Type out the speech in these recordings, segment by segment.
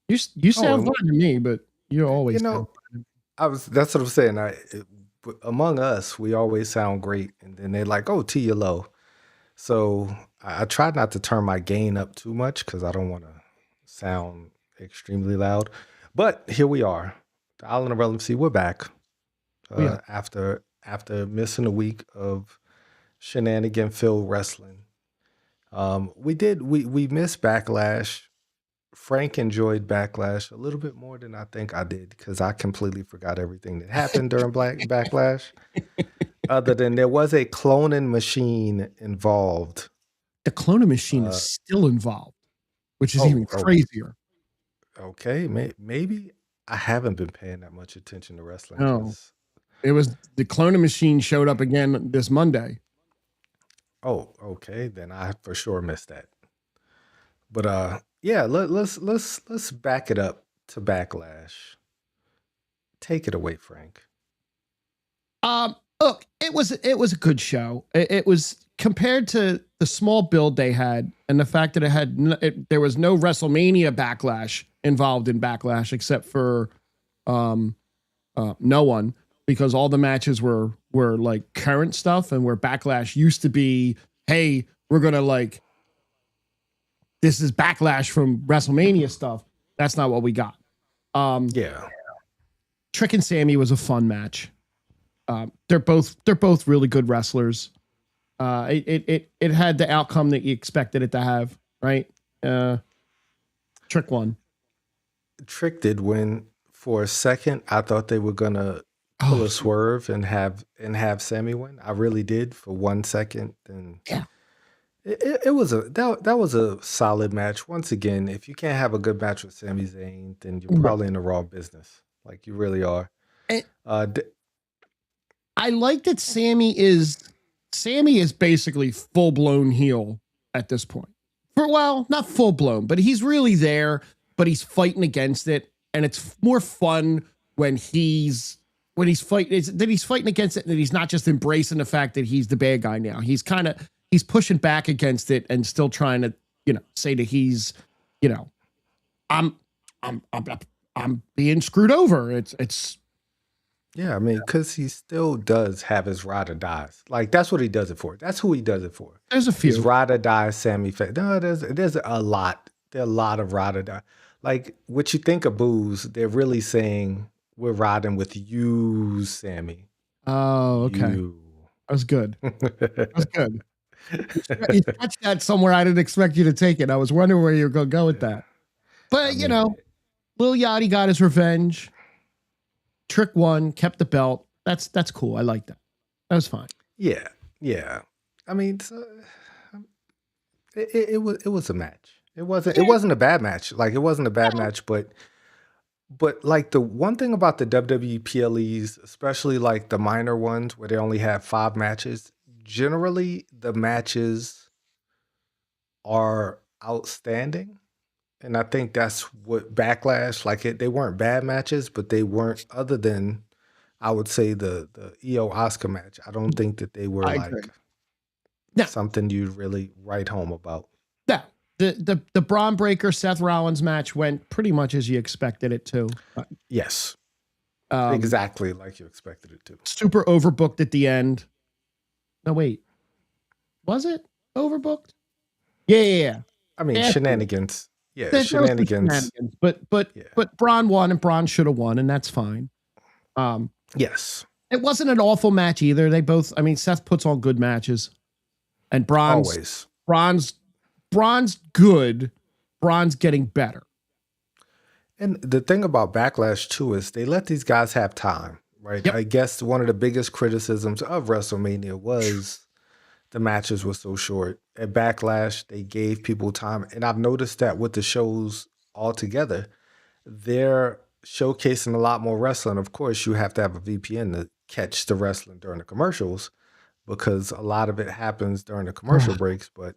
You sound Oh, fine to me, but you you always sound know, fine. that's what I'm saying. Among us, we always sound great, and then they're like, "Oh, T, you're low." So I try not to turn my gain up too much because I don't want to sound extremely loud. But here we are, the Island of Relevancy. We're back We are. after missing a week of shenanigan filled wrestling. We missed Backlash. Frank enjoyed Backlash a little bit more than I think I did because I completely forgot everything that happened during Black Backlash. Other than there was a cloning machine involved. The cloning machine is Uh, still involved, which is even oh, crazier. okay. Maybe I haven't been paying that much attention to wrestling No, because, it was the cloning machine showed up again this Monday. oh, okay. Then I for sure missed that. But yeah. Let's back it up to Backlash. Take it away, Frank. Look, it was a good show. It was compared to the small build they had, and the fact that there was no WrestleMania Backlash involved in Backlash except for no one, because all the matches were like current stuff, and where Backlash used to be, hey, we're gonna like this is Backlash from WrestleMania stuff. That's not what we got. Yeah. Trick and Sammy was a fun match. They're both really good wrestlers. It had the outcome that you expected it to have, right? Trick won. Trick did win. For a second, I thought they were gonna pull a swerve and have Sammy win. I really did for 1 second. And yeah, it was that was a solid match. Once again, if you can't have a good match with Sami Zayn, then you're probably in the wrong business. Like you really are. And Uh, I like that Sammy is basically full blown heel at this point. Well, not full blown, but he's really there. But he's fighting against it, and it's more fun when he's fighting. That he's fighting against it, and that he's not just embracing the fact that he's the bad guy now. He's pushing back against it and still trying to say that he's I'm I'm being screwed over. It's yeah, I mean, because he still does have his ride or dies. Like that's what he does it for. That's who he does it for. there's a His few. ride or die Sammy. No, there's a lot. There are a lot of ride or die. Like what you think of booze, they're really saying we're riding with you, Sammy. Oh, okay. You. That was good. That was good. You touched that somewhere I didn't expect you to take it. I was wondering where you were going to go with that. But, Lil Yachty got his revenge. Trick won, kept the belt. That's cool. I like that. That was fine. Yeah, yeah. I mean, it was a match. It wasn't a bad match. Like it wasn't a bad match, but like the one thing about the WWE PLEs, especially like the minor ones where they only have 5 matches, generally the matches are outstanding. And I think that's what Backlash, they weren't bad matches, but they weren't, other than I would say the EO Oscar match. I don't think that they were I like agree. No, something you'd really write home about. no. The Braun Breaker Seth Rollins match went pretty much as you expected it to. Yes. Exactly like you expected it to. Super overbooked at the end. No, wait. Was it overbooked? Yeah. I mean, shenanigans. Yeah, There shenanigans. But Braun won, and Braun should have won, and that's fine. Yes. It wasn't an awful match either. They both, I mean, Seth puts on good matches, and Braun's good. Braun's getting better. And the thing about Backlash too is they let these guys have time, right? Yep. I guess one of the biggest criticisms of WrestleMania was the matches were so short. At Backlash, they gave people time. And I've noticed that with the shows altogether, they're showcasing a lot more wrestling. Of course, you have to have a VPN to catch the wrestling during the commercials because a lot of it happens during the commercial breaks, but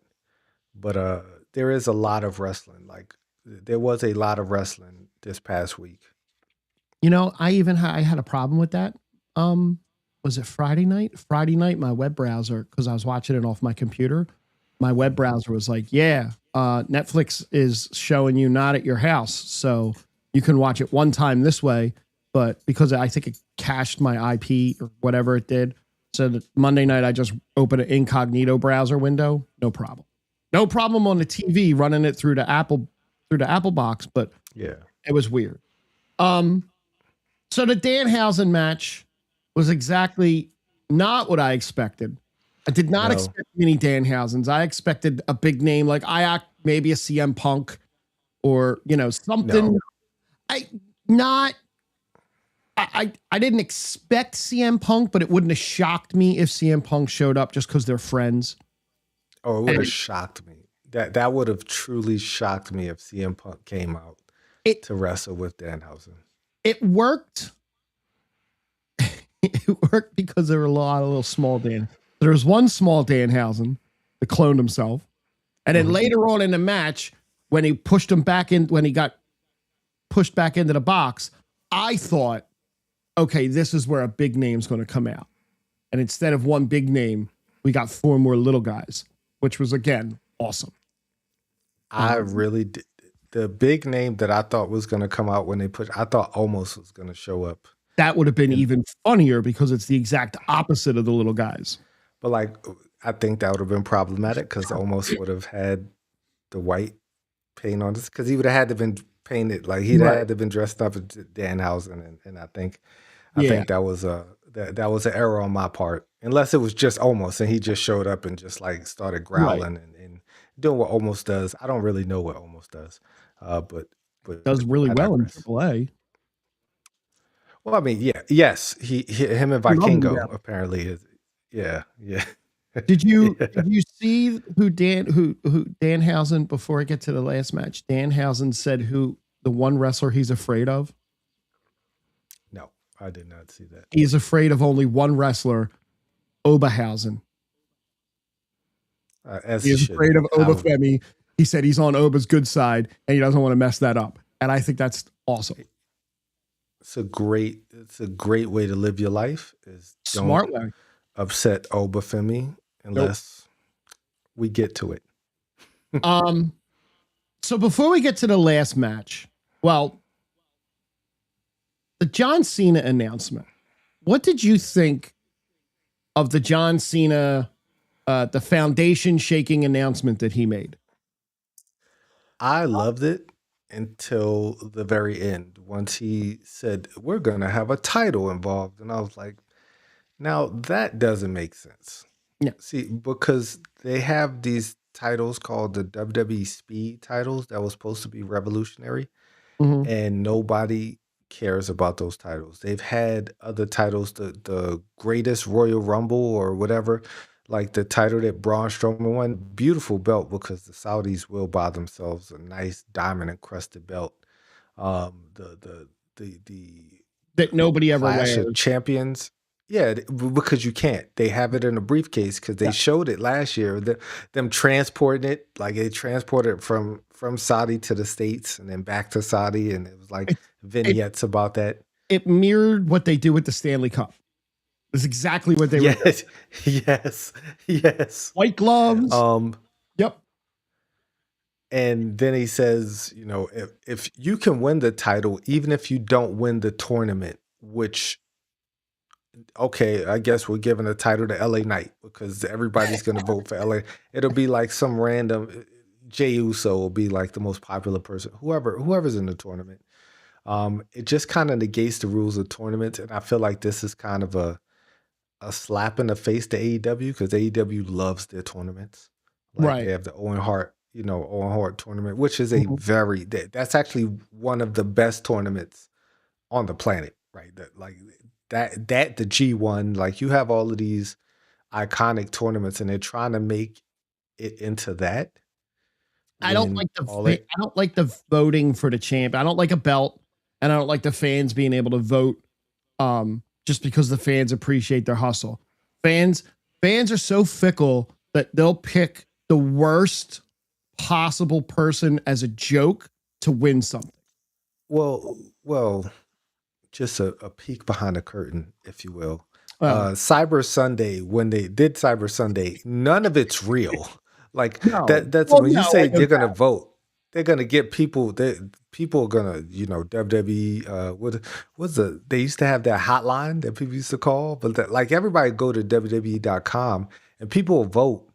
there is a lot of wrestling. Like there was a lot of wrestling this past week. I had a problem with that. Was it Friday night? Friday night, my web browser, because I was watching it off my computer, my web browser was like, yeah, Netflix is showing you not at your house, so you can watch it one time this way, but because I think it cached my IP or whatever it did, so that Monday night I just open an incognito browser window, no problem. No problem on the TV running it through the Apple box, but Yeah. it was weird. So the Danhausen match was exactly not what I expected. I did not No. expect many Danhausens. I expected a big name like maybe a CM Punk or something. No. I didn't expect CM Punk, but it wouldn't have shocked me if CM Punk showed up just because they're friends. Oh, it would have shocked me. That would have truly shocked me if CM Punk came out to wrestle with Danhausen. It worked. It worked because there were a lot of little small Dan. There was one small Danhausen that cloned himself. And then later on in the match, when he pushed him back in, when he got pushed back into the box, I thought, okay, this is where a big name's going to come out. And instead of one big name, we got 4 more little guys, which was, again, awesome. I really did. The big name that I thought was going to come out when they I thought Omos was going to show up. That would have been even funnier because it's the exact opposite of the little guys. But I think that would have been problematic because Omos would have had the white paint on this because he would have had to been painted he'd had to been dressed up as Danhausen, and I think that was that was an error on my part. Unless it was just Omos and he just showed up and just started growling and doing what Omos does. I don't really know what Omos does, but does really well in AAA. Well, I mean, yes, him and Vikingo apparently is, yeah. Did you see who Danhausen, before I get to the last match, Danhausen said who the one wrestler he's afraid of? No, I did not see that. He's afraid of only one wrestler, Obahausen. He's afraid of Oba Femi. He said he's on Oba's good side and he doesn't want to mess that up. And I think that's awesome. It's a great way to live your life. Smart way. Upset Oba Femi unless we get to it. So before we get to the last match, well, the John Cena announcement. What did you think of the John Cena, the foundation shaking announcement that he made? I loved it until the very end. Once he said, we're going to have a title involved. And I was like, now that doesn't make sense. Yeah. See, because they have these titles called the WWE Speed titles that was supposed to be revolutionary. And nobody cares about those titles. They've had other titles, the greatest Royal Rumble or whatever, like the title that Braun Strowman won. Beautiful belt because the Saudis will buy themselves a nice diamond encrusted belt. The that nobody ever Clash wears. of Champions. Yeah, because you can't. They have it in a briefcase because they showed it last year. Them transporting it, they transported it from Saudi to the States and then back to Saudi, and it was vignettes about that. It mirrored what they do with the Stanley Cup. It's exactly what they were doing. Yes. White gloves. Yep. And then he says, if you can win the title, even if you don't win the tournament, which, okay, I guess we're giving a title to LA Knight because everybody's going to vote for LA. It'll be like some random Jey Uso will be like the most popular person, whoever's in the tournament. It just kind of negates the rules of tournaments. And I feel like this is kind of a slap in the face to AEW because AEW loves their tournaments. Right. They have the Owen Hart tournament, which is that's actually one of the best tournaments on the planet, right? That the G1, you have all of these iconic tournaments and they're trying to make it into that. I don't like the voting for the champ. I don't like a belt, and I don't like the fans being able to vote just because the fans appreciate their hustle. Fans are so fickle that they'll pick the worst possible person as a joke to win something. Well, just a peek behind the curtain, if you will. Cyber Sunday, when they did Cyber Sunday, none of it's real. Like No. that's Well, when you no, I say know they're gonna that. vote, they're gonna get people. People are gonna, WWE. What's they used to have that hotline that people used to call, but like everybody go to WWE.com and people will vote.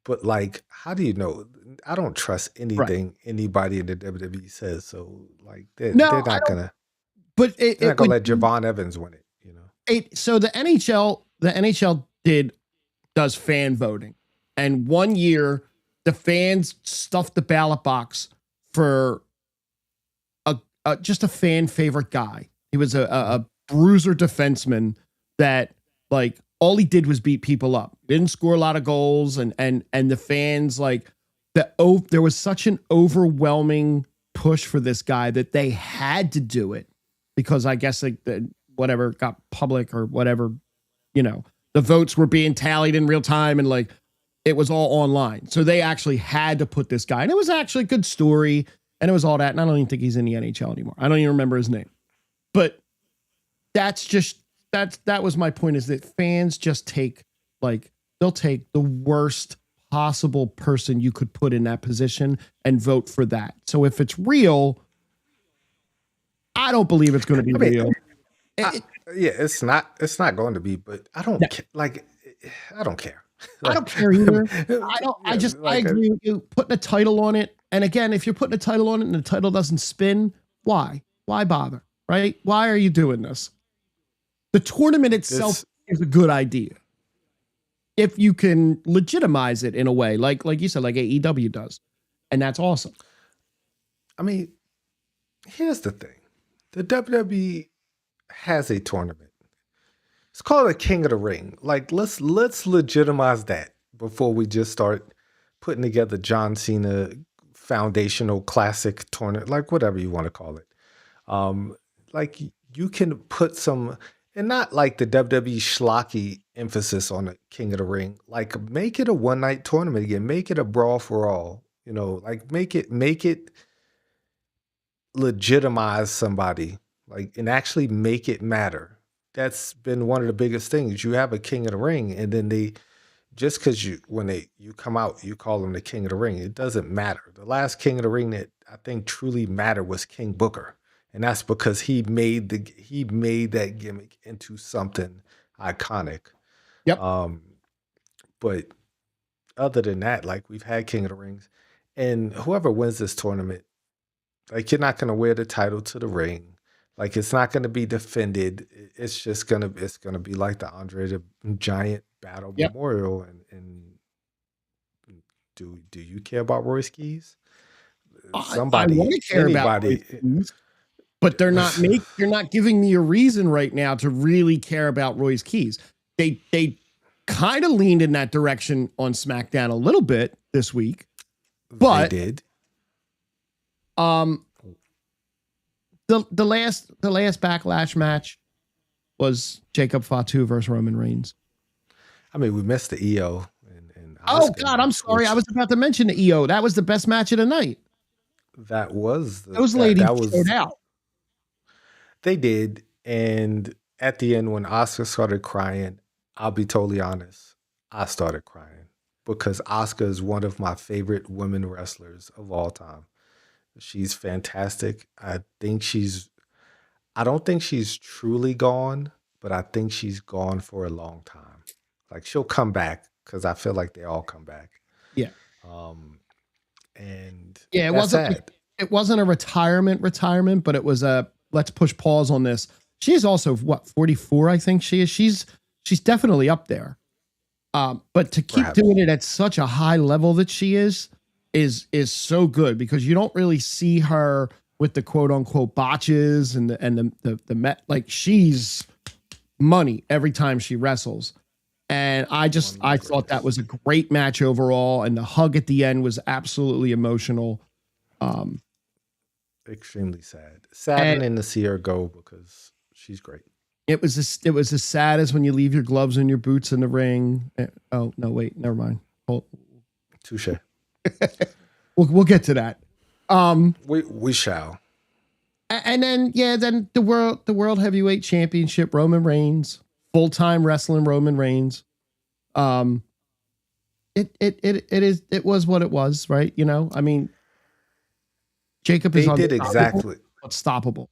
But like, how do you know? I don't trust Right. anything anybody in the WWE says. So like, No, I don't. But they're not it gonna would let Javon Evans win it. so the NHL does fan voting. And one year the fans stuffed the ballot box for just a fan favorite guy. He was a bruiser defenseman that like all he did was beat people up. Didn't score a lot of goals, and the fans like there was such an overwhelming push for this guy that they had to do it because I guess like whatever got public or whatever, the votes were being tallied in real time and like it was all online. So they actually had to put this guy, and it was actually a good story. And it was all that. And I don't even think he's in the NHL anymore. I don't even remember his name. But that was my point, is that fans just they'll take the worst possible person you could put in that position and vote for that. So if it's real, I don't believe it's going to be real. Yeah, it's not going to be, but I don't like. I don't care. I don't care either. I agree with you. Putting a title on it. And again, if you're putting a title on it and the title doesn't spin, why? Why bother? Right? Why are you doing this? The tournament itself is a good idea. If you can legitimize it in a way, like you said, like AEW does. And that's awesome. I mean, here's the thing. The WWE has a tournament. It's called a King of the Ring. Like, let's legitimize that before we just start putting together John Cena foundational classic tournament, like whatever you want to call it. Like you can put some, and not like the WWE schlocky emphasis on the King of the Ring. Like make it a one night tournament again. Make it a brawl for all. Like make it legitimize somebody. Like and actually make it matter. That's been one of the biggest things. You have a King of the Ring, and then just because you come out, you call him the King of the Ring. It doesn't matter. The last King of the Ring that I think truly mattered was King Booker, and that's because he made that gimmick into something iconic. Yep. But other than that, like we've had King of the Rings, and whoever wins this tournament, like you're not going to wear the title to the ring. Like it's not going to be defended. It's just gonna be like the Andre the Giant Battle Memorial. And do you care about Royce Keys? Somebody, I want to care about Royce Keys, but they're not giving me a reason right now to really care about Royce Keys. They kind of leaned in that direction on SmackDown a little bit this week, but they did. The last Backlash match was Jacob Fatu versus Roman Reigns. I mean, we missed the EO. And oh God, I'm sorry. I was about to mention the EO. That was the best match of the night. That was those ladies showed out. They did, and at the end, when Asuka started crying, I'll be totally honest, I started crying because Asuka is one of my favorite women wrestlers of all time. She's fantastic. I don't think she's truly gone, but I think she's gone for a long time. Like she'll come back because I feel like they all come back. Yeah. And yeah, it wasn't a retirement, but it was a let's push pause on this. She's also 44, I think she is. She's definitely up there. But to keep doing it at such a high level that she is so good because you don't really see her with the quote unquote botches and the like she's money every time she wrestles. And I thought that was a great match overall. And the hug at the end was absolutely emotional. Extremely sad. Saddening to see her go because she's great. It was as sad as when you leave your gloves and your boots in the ring. Oh no, wait, never mind. Touche. We'll get to that. We shall. And then the world heavyweight championship, Roman Reigns, full-time wrestling Roman Reigns. it was what it was, right? You know, I mean, Jacob is They did unstoppable, exactly. but stoppable.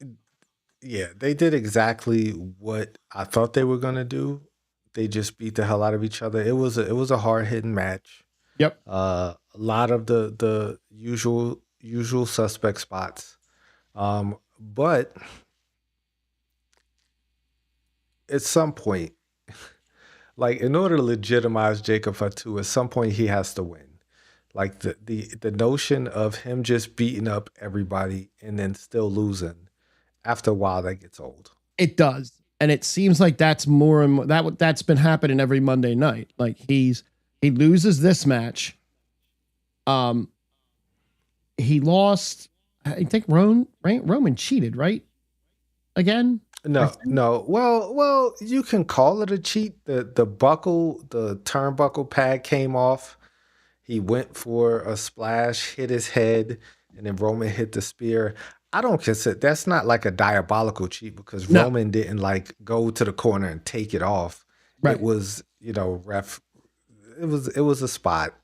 Yeah, they did exactly what I thought they were gonna do. They just beat the hell out of each other. It was a hard hitting match. Yep. A lot of the usual suspect spots. But at some point, like in order to legitimize Jacob Fatu, at some point he has to win. Like the notion of him just beating up everybody and then still losing, after a while that gets old. It does. And it seems like that's more and more that's been happening every Monday night. Like he loses this match. Um he lost, I think Roman cheated, right? Again? No. Well, you can call it a cheat. The turnbuckle pad came off. He went for a splash, hit his head, and then Roman hit the spear. I don't consider that's not like a diabolical cheat because No. Roman didn't like go to the corner and take it off. Right. It was, ref. It was a spot,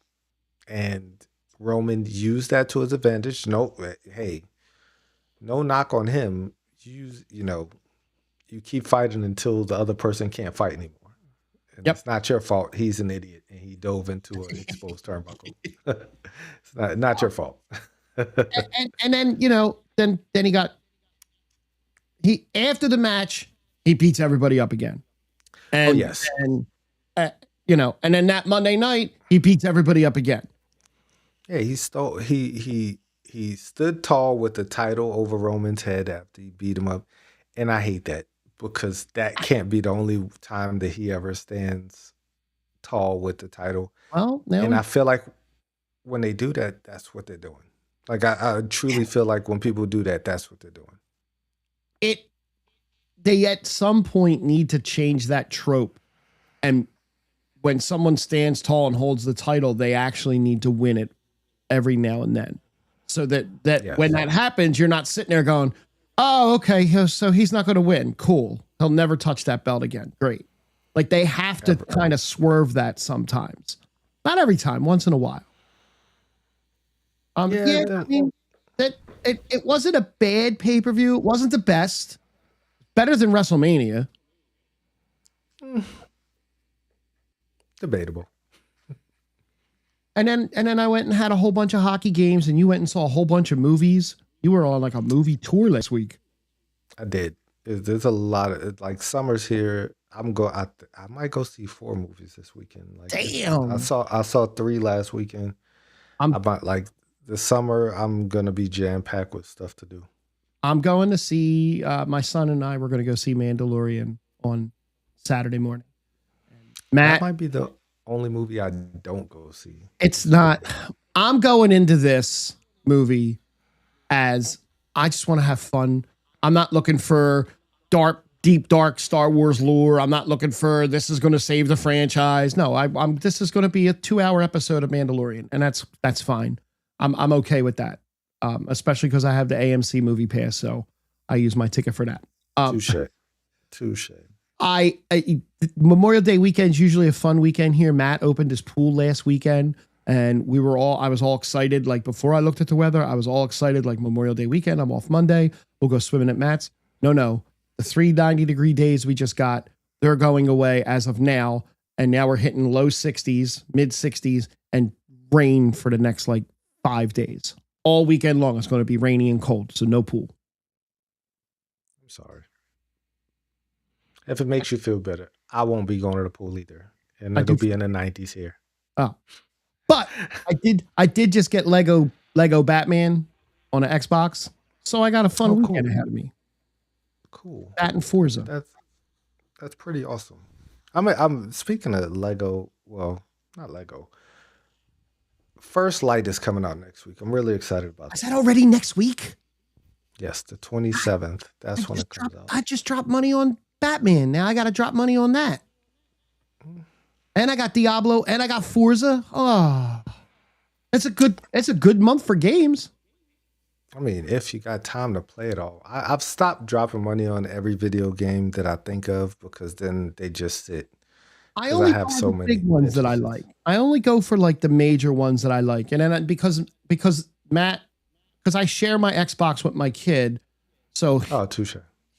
and Roman used that to his advantage. No, hey, no knock on him. You keep fighting until the other person can't fight anymore. And Yep. it's not your fault. He's an idiot and he dove into an exposed turnbuckle. It's not your fault. And then, then he after the match, he beats everybody up again. And yes. And and then that Monday night, he beats everybody up again. Yeah, he stood tall with the title over Roman's head after he beat him up. And I hate that because that can't be the only time that he ever stands tall with the title. Well, and I feel like when they do that, that's what they're doing. Like I truly feel like when people do that, that's what they're doing. They at some point need to change that trope. And when someone stands tall and holds the title, they actually need to win it every now and then. So that yes. When that happens, you're not sitting there going, oh, okay, so he's not going to win. Cool. He'll never touch that belt again. Great. Like they have to kind of swerve that sometimes. Not every time, once in a while. I mean, that it wasn't a bad pay-per-view. It wasn't the best. Better than WrestleMania. Debatable. And then I went and had a whole bunch of hockey games, and you went and saw a whole bunch of movies. You were on like a movie tour last week. I did. There's a lot of like summer's here. I might go see 4 movies this weekend. Like, damn. I saw 3 last weekend. About like the summer, I'm gonna be jam packed with stuff to do. I'm going to see my son and I. We're going to go see Mandalorian on Saturday morning. Matt, that might be the only movie I don't go see. It's not. I'm going into this movie as I just want to have fun. I'm not looking for deep dark Star Wars lore. I'm not looking for this is going to save the franchise. No, this is going to be a 2-hour episode of Mandalorian, and that's fine. I'm okay with that. Especially because I have the AMC movie pass, so I use my ticket for that. Touche. Memorial Day weekend is usually a fun weekend here. Matt opened his pool last weekend, and I was all excited. Like before I looked at the weather, I was all excited. Like Memorial Day weekend, I'm off Monday. We'll go swimming at Matt's. No. The 3 90-degree days we just got, they're going away as of now, and now we're hitting low 60s, mid 60s, and rain for the next like 5 days. All weekend long, it's going to be rainy and cold, so no pool. I'm sorry. If it makes you feel better, I won't be going to the pool either, and it'll be in the 90s here. Oh, but I did just get Lego Batman on an Xbox, so I got a fun weekend ahead of me. Cool. That and Forza. That's pretty awesome. I'm speaking of Lego. Well, not Lego. First Light is coming out next week. I'm really excited about that. Is that already next week? Yes, the 27th. That's when it comes out. I just dropped money on Batman. Now I got to drop money on that. And I got Diablo and I got Forza. Oh, it's a good month for games. I mean, if you got time to play it all. I've stopped dropping money on every video game that I think of because then they just sit. I because I only have buy so the big many ones that I entrances. like. I only go for like the major ones that I like, and then because Matt, because I share my Xbox with my kid, so Oh, touche.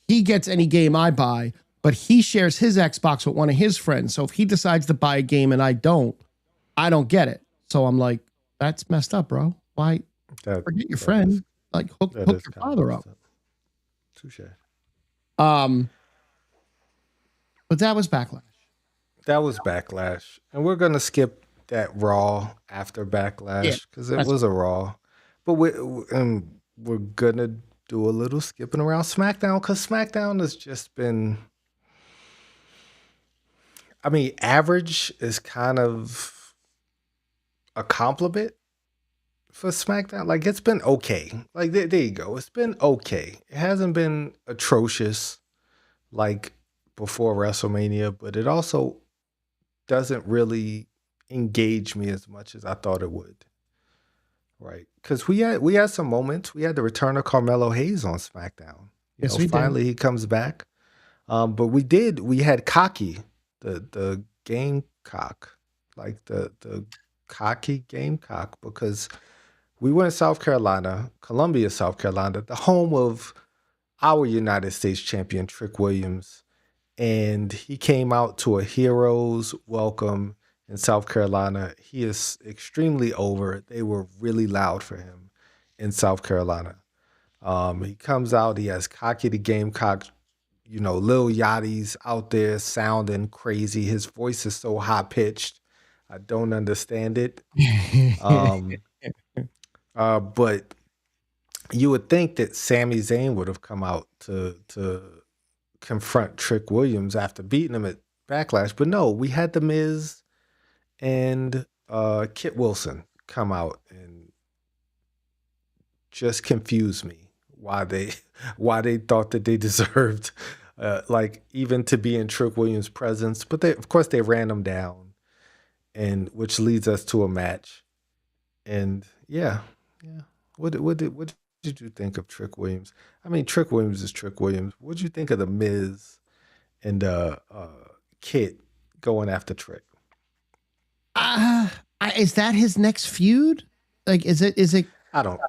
he gets any game I buy, but he shares his Xbox with one of his friends. So if he decides to buy a game and I don't get it. So I'm like, that's messed up, bro. Why That forget your that is friend? Like that hook is your kind of father up. messed up. Touche. Um, but that was backlash. That was Backlash, and we're gonna skip that Raw after Yeah, Backlash because it that's was a Raw, but we're gonna do a little skipping around SmackDown because SmackDown has just been. I mean, average is kind of a compliment for SmackDown. Like it's been okay. Like there you go. It's been okay. It hasn't been atrocious like before WrestleMania, but it also doesn't really engage me as much as I thought it would. Right. Because we had some moments. We had the return of Carmelo Hayes on SmackDown. yes, we did. Finally he comes back. But we had Cocky, the Gamecock, like the cocky Gamecock, because we were in South Carolina, Columbia, South Carolina, the home of our United States champion Trick Williams, and he came out to a hero's welcome in South Carolina. He is extremely over. They were really loud for him in South Carolina. He comes out, he has Cocky the Gamecock, Lil Yachty's out there sounding crazy. His voice is so high pitched. I don't understand it. Um, but you would think that Sami Zayn would have come out to confront Trick Williams after beating him at Backlash, but no, we had The Miz and Kit Wilson come out and just confuse me why they why they thought that they deserved like even to be in Trick Williams' presence, but they of course they ran them down, and which leads us to a match. And yeah. What did you think of Trick Williams? I mean, Trick Williams is Trick Williams. What did you think of the Miz and Kit going after Trick? Uh, is that his next feud? Like, is it, I don't.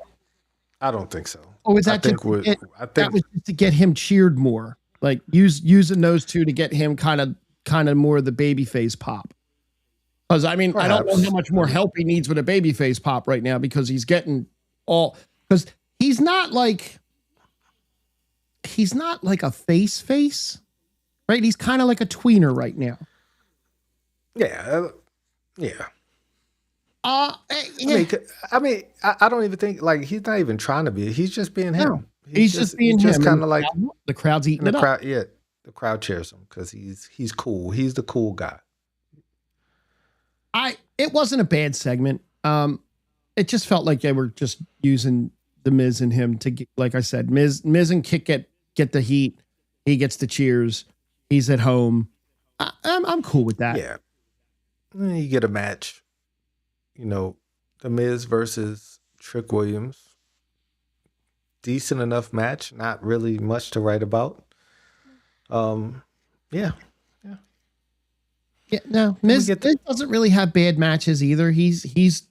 I don't think so. or is I that just think we. I that think was just to get him cheered more? Like using those two to get him kind of more of the baby face pop. Because I mean, I don't know how perhaps. much I more mean, help he needs with a baby face pop right now because he's getting because he's not like a face, right? He's kind of like a tweener right now. yeah, yeah. Uh, I yeah, mean, I don't even think like he's not even trying to be. He's just being no, him. he's just He's being just him, and kind of like the crowd's in eating the it up. crowd. Yeah, the crowd cheers him because he's cool. He's the cool guy. It wasn't a bad segment. It just felt like they were just using the Miz and him to get, like I said, Miz and Kick get the heat. He gets the cheers. He's at home. I'm cool with that. Yeah, and then you get a match. The Miz versus Trick Williams. Decent enough match. Not really much to write about. Um, yeah, yeah. Yeah, no, Then we Miz, get the Miz doesn't really have bad matches either. He's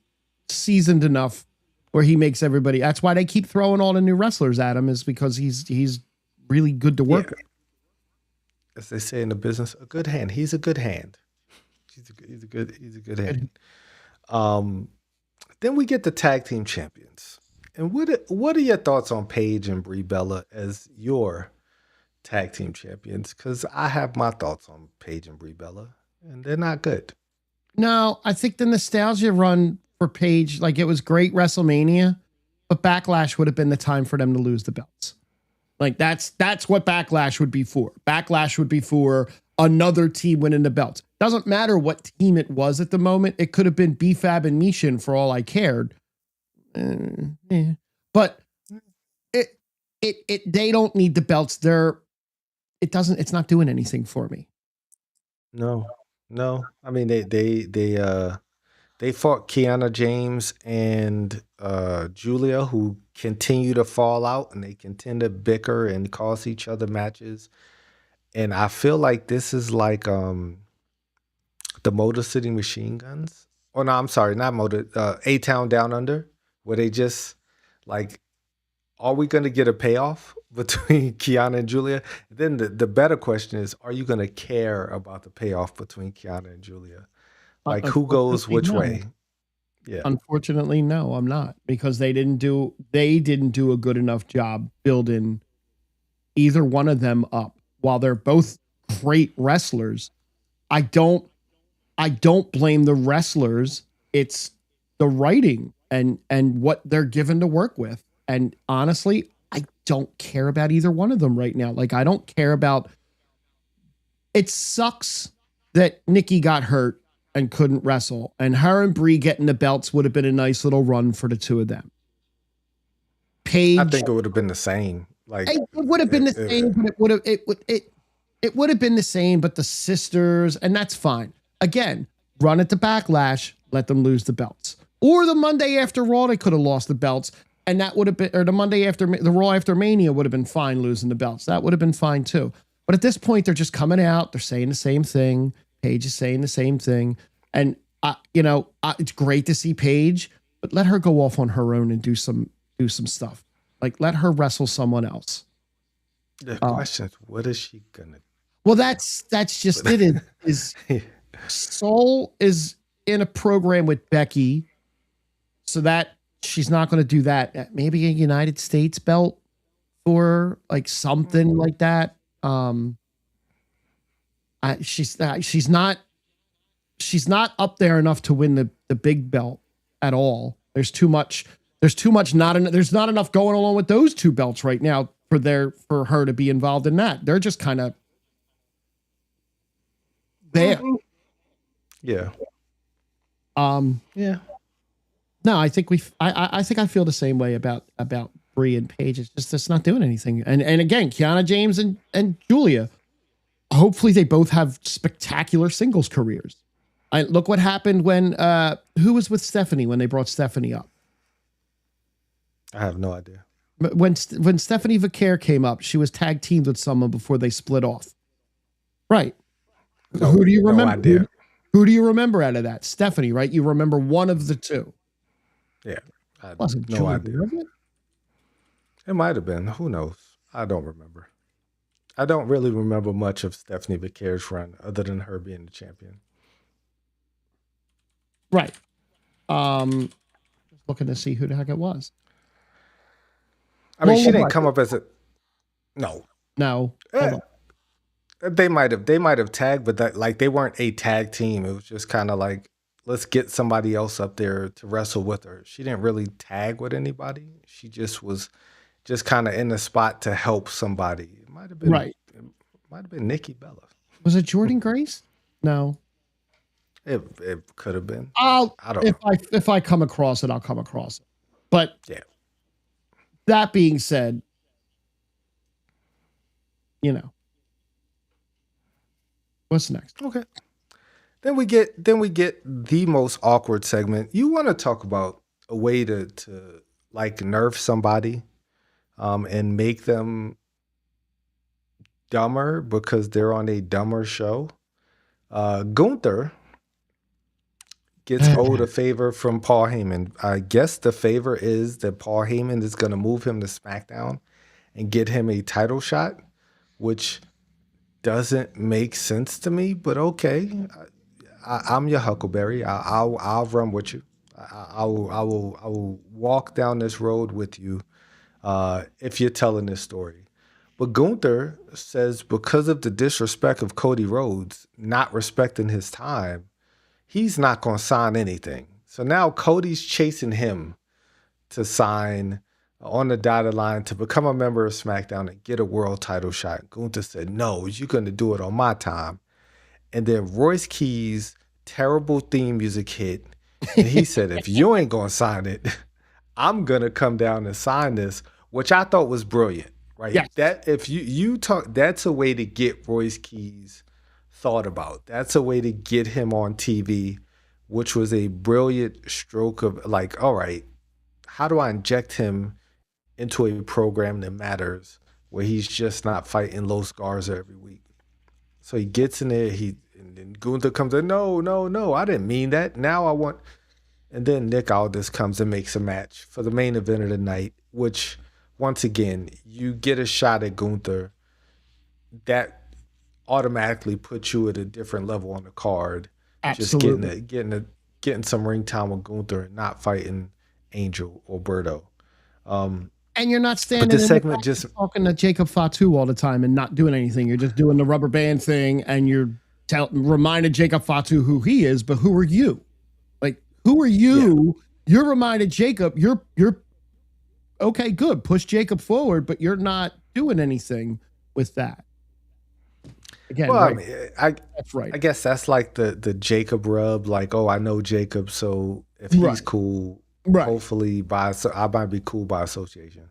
seasoned enough where he makes everybody. That's why they keep throwing all the new wrestlers at him, is because he's really good to yeah. work with. As they say in the business, a good hand. He's a good hand. He's a good hand. Um, then we get the tag team champions. And what are your thoughts on Paige and Brie Bella as your tag team champions? Because I have my thoughts on Paige and Brie Bella, and they're not good. No, I think the nostalgia run for Paige, like it was great WrestleMania, but Backlash would have been the time for them to lose the belts. Like that's what Backlash would be for. Backlash would be for another team winning the belts. Doesn't matter what team it was at the moment. It could have been BFAB and Mishin for all I cared. Yeah. But they don't need the belts. It's not doing anything for me. No, no. I mean, they fought Kiana James and Julia, who continue to fall out, and they continue to bicker and cause each other matches. And I feel like this is like the Motor City Machine Guns. Oh no, I'm sorry, not Motor. A Town Down Under, where they just like, are we going to get a payoff between Kiana and Julia? Then the better question is, are you going to care about the payoff between Kiana and Julia? Like, who goes Unfortunately, which no. way? Yeah, Unfortunately, no, I'm not, because they didn't do a good enough job building either one of them up. While they're both great wrestlers, I don't I don't blame the wrestlers. It's the writing and what they're given to work with. And honestly, I don't care about either one of them right now. Like, I don't care about. It sucks that Nikki got hurt and couldn't wrestle, and her and Brie getting the belts would have been a nice little run for the two of them. I Paige, think it would have been the same. Like, it would have been the same, but it would have been the same, but the sisters, and that's fine. Again, run it to Backlash, let them lose the belts. Or the Monday after Raw, they could have lost the belts, and that would have been, or the Monday after the Raw after Mania would have been fine losing the belts. That would have been fine too. But at this point, they're just coming out, they're saying the same thing. Paige is saying the same thing, and it's great to see Paige, but let her go off on her own and do some stuff. Like, let her wrestle someone else. the question is, what is she gonna? Well, that's just it. Is Soul is in a program with Becky, so that she's not going to do that. Maybe a United States belt or like something like that. She's not up there enough to win the big belt at all. There's too much. There's not enough going along with those two belts right now for her to be involved in that. They're just kind of there. Yeah. Yeah. No, I think I think I feel the same way about Brie and Paige. It's not doing anything. And again, Kiana James and Julia. Hopefully they both have spectacular singles careers. Look what happened when who was with Stephanie when they brought Stephanie up. I have no idea. When Stephanie Vaquer came up, she was tag teamed with someone before they split off. Right. No, who do you remember? No idea. Who do you remember out of that? Stephanie, right? You remember one of the two. Yeah. I had Wasn't no Julia, idea. was it? It might have been. Who knows? I don't remember. I don't really remember much of Stephanie Vaquer's run other than her being the champion. Right. Just looking to see who the heck it was. I mean, Well, she didn't what? come up as a no. No. Eh, they might have tagged, but that like they weren't a tag team. It was just kind of like, let's get somebody else up there to wrestle with her. She didn't really tag with anybody. She just was just kind of in the spot to help somebody. It might have been Right. It might have been Nikki Bella. Was it Jordan Grace? No. It could have been. I'll I don't know. if I come across it, I'll come across it. But Yeah. that being said, what's next? Okay. Then we get the most awkward segment. You want to talk about a way to like nerf somebody, and make them dumber because they're on a dumber show. Gunther gets owed a favor from Paul Heyman. I guess the favor is that Paul Heyman is going to move him to SmackDown and get him a title shot, which doesn't make sense to me, but okay. I'm your Huckleberry. I'll run with you. I will walk down this road with you if you're telling this story. But Gunther says because of the disrespect of Cody Rhodes not respecting his time, he's not going to sign anything. So now Cody's chasing him to sign on the dotted line to become a member of SmackDown and get a world title shot. Gunther said, no, you're going to do it on my time. And then Royce Key's terrible theme music hit. And he said, if you ain't going to sign it, I'm going to come down and sign this, which I thought was brilliant, right? Yes. That if you talk, that's a way to get Royce Key's thought about. That's a way to get him on TV, which was a brilliant stroke of like, all right, how do I inject him into a program that matters where he's just not fighting Los Garza every week? So he gets in there. And then Gunther comes in. No, no, no. I didn't mean that. Now I want. And then Nick Aldis comes and makes a match for the main event of the night, which once again you get a shot at Gunther. That automatically puts you at a different level on the card. Just Absolutely. getting some ring time with Gunther and not fighting Angel or Berto. And you're not But standing this in the segment back just talking to Jacob Fatu all the time and not doing anything. You're just doing the rubber band thing, and you're reminded Jacob Fatu who he is, but who are you? Like, who are you? Yeah. You're reminded Jacob. You're okay. Good, push Jacob forward, but you're not doing anything with that. Again, well, right. I mean, that's right. I guess that's like the Jacob rub. Like, oh, I know Jacob, so if he's cool, hopefully I might be cool by association.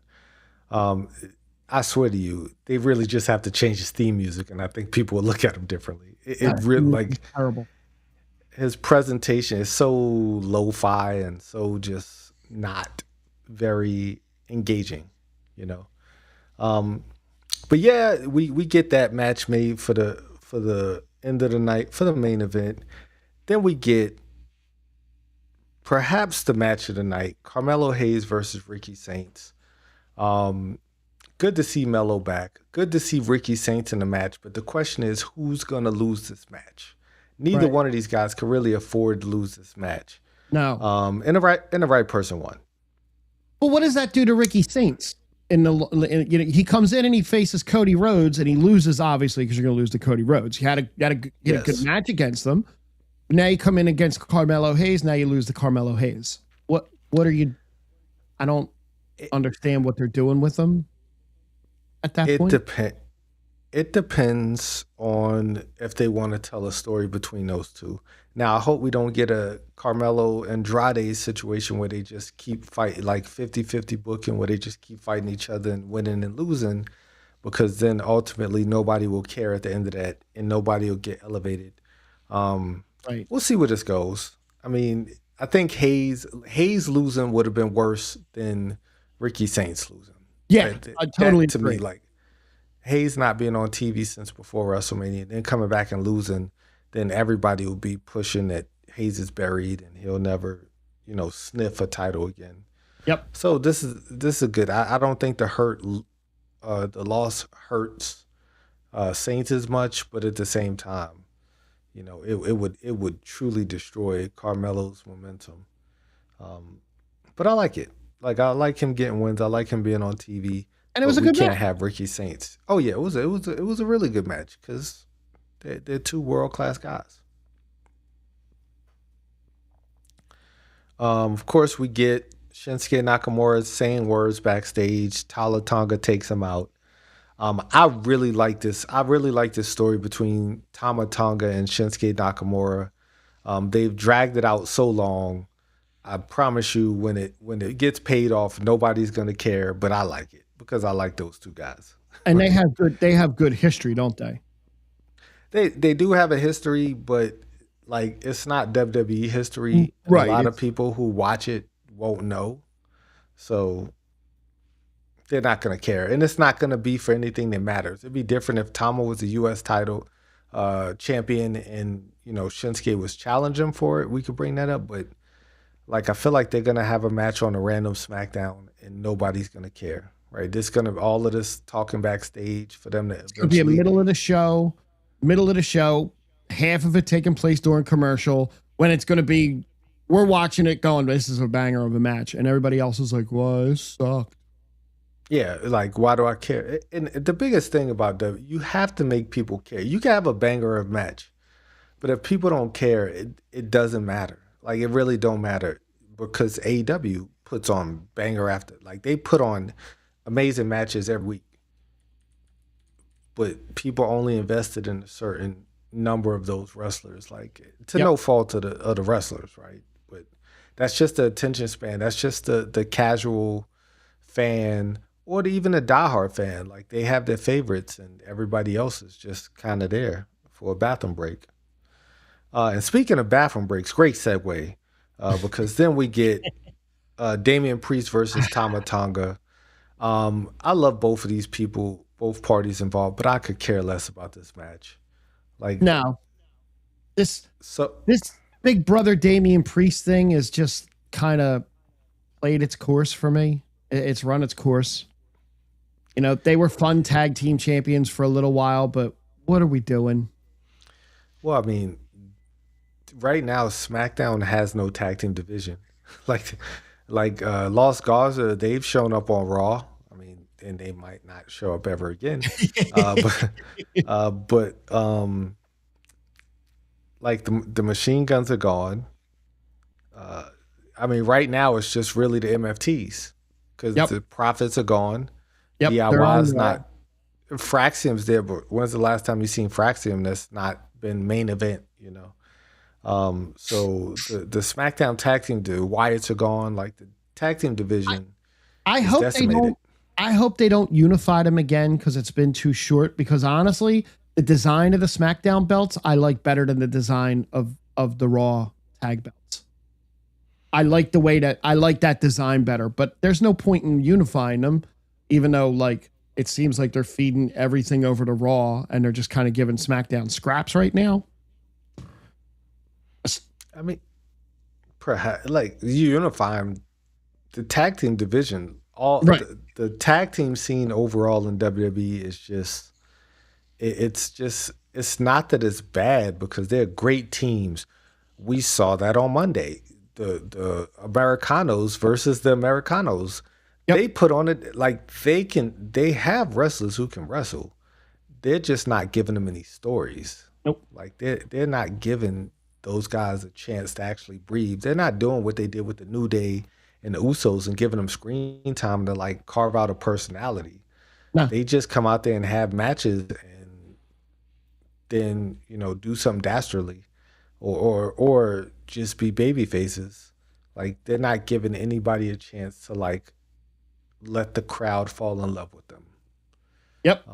I swear to you, they really just have to change his theme music, and I think people will look at him differently. It really like terrible. His presentation is so lo-fi and so just not very engaging, you know. But yeah, we get that match made for the end of the night for the main event. Then we get perhaps the match of the night: Carmelo Hayes versus Ricky Saints. Good to see Melo back. Good to see Ricky Saints in the match. But the question is, who's going to lose this match? Neither one of these guys can really afford to lose this match. No. And the right person won. Well, what does that do to Ricky Saints? He comes in and he faces Cody Rhodes and he loses, obviously, because you're going to lose to Cody Rhodes. You had a good match against them. Now you come in against Carmelo Hayes. Now you lose to Carmelo Hayes. What are you? I don't understand what they're doing with them at that point. It depends on if they want to tell a story between those two. Now, I hope we don't get a Carmelo Andrade situation where they just keep fighting, like 50-50 booking, where they just keep fighting each other and winning and losing, because then ultimately nobody will care at the end of that and nobody will get elevated. We'll see where this goes. I mean, I think Hayes losing would have been worse than Ricky Saints losing. Yeah, I totally to agree. Me, like, Hayes not being on TV since before WrestleMania, then coming back and losing, then everybody will be pushing that Hayes is buried and he'll never, sniff a title again. Yep. So this is a good. I don't think the loss hurts Saints as much, but at the same time, it would truly destroy Carmelo's momentum. But I like it. Like, I like him getting wins. I like him being on TV. And it was a good match. We can't have Ricky Saints. Oh yeah, it was a really good match because they're two world-class guys. Of course, we get Shinsuke Nakamura saying words backstage. Tala Tonga takes him out. I really like this. I really like this story between Tama Tonga and Shinsuke Nakamura. They've dragged it out so long. I promise you, when it gets paid off, nobody's gonna care. But I like it because I like those two guys. And they have good history, don't they? They do have a history, but like, it's not WWE history. Right. A lot of people who watch it won't know. So they're not going to care. And it's not going to be for anything that matters. It'd be different if Tama was a U.S. title champion and, Shinsuke was challenging for it. We could bring that up. But, like, I feel like they're going to have a match on a random SmackDown and nobody's going to care. Right? All of this talking backstage for them to eventually... It'll be a middle of the show, half of it taking place during commercial, when it's going to be, we're watching it going, this is a banger of a match. And everybody else is like, well, this sucked. Yeah, like, why do I care? And the biggest thing about W, you have to make people care. You can have a banger of match, but if people don't care, it doesn't matter. Like, it really don't matter, because AEW puts on banger after. Like, they put on amazing matches every week, but people only invested in a certain number of those wrestlers, like, to no fault of the wrestlers, right? But that's just the attention span. That's just the casual fan, or even a diehard fan. Like, they have their favorites and everybody else is just kind of there for a bathroom break. And speaking of bathroom breaks, great segue, because then we get Damian Priest versus Tama Tonga. I love both of these people, both parties involved, but I could care less about this match. Like No, this so. this big brother Damian Priest thing is just kind of played its course for me. It's run its course. You know, they were fun tag team champions for a little while, but what are we doing? Well, I mean, right now SmackDown has no tag team division. like Lost Garza, they've shown up on Raw. I mean, and they might not show up ever again. But like the machine guns are gone. Uh, I mean, right now it's just really the MFTs because Yep. the profits are gone. Yep. They're DIY on is Raw. not. Fraxium's there, but when's the last time you seen Fraxium that's not been main event? You know. So the SmackDown tag team Wyatts are gone. Like the tag team division I is hope they decimated. don't. I hope they don't unify them again because it's been too short. Because honestly, the design of the SmackDown belts I like better than the design of the Raw tag belts. I like the way that I like that design better. But there's no point in unifying them, even though like it seems like they're feeding everything over to Raw and they're just kind of giving SmackDown scraps right now. I mean, perhaps like you unify them, the tag team division, all Right. the tag team scene overall in WWE is just it's not that it's bad because they're great teams. We saw that on Monday. The Americanos versus the Americanos. Yep. They put on it like they have wrestlers who can wrestle. They're just not giving them any stories. Nope. Like they're not giving those guys a chance to actually breathe. They're not doing what they did with the New Day and the Usos and giving them screen time to like carve out a personality. No. They just come out there and have matches and then, you know, do something dastardly or just be baby faces. Like they're not giving anybody a chance to like let the crowd fall in love with them. Yep.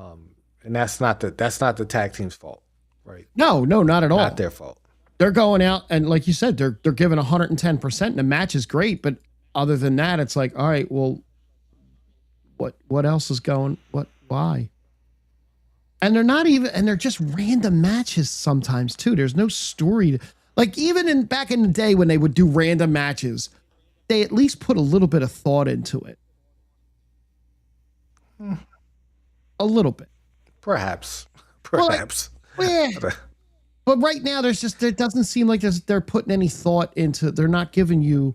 And that's not the tag team's fault, right? No, not at all. Not their fault. They're going out and like you said, they're giving 110% and the match is great, but other than that, it's like, all right, well, what else is going? Why? And they're not even, and they're just random matches sometimes too. There's no story. Like even back in the day when they would do random matches, they at least put a little bit of thought into it. A little bit. Perhaps. Well, yeah. But right now, there doesn't seem like they're putting any thought into. They're not giving you,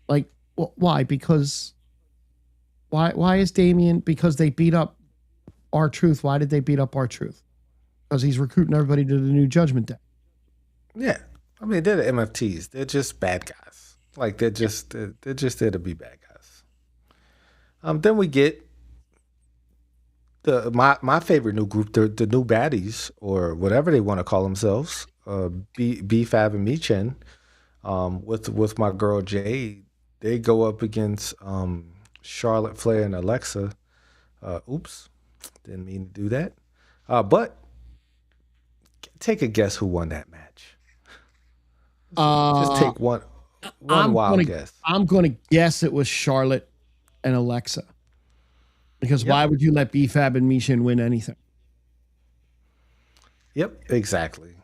like, why? Because why is Damien? Because they beat up R-Truth. Why did they beat up R-Truth? Because he's recruiting everybody to the new Judgment Day. Yeah, I mean they're the MFTs. They're just bad guys. Like they're just there to be bad guys. Then we get my favorite new group, the new baddies or whatever they want to call themselves. B-Fab and Michin, with my girl Jade. They go up against Charlotte Flair and Alexa. Oops, didn't mean to do that. But take a guess who won that match. Just take one wild guess. I'm going to guess it was Charlotte and Alexa. Because why would you let B-Fab and Michin win anything? Yep, exactly.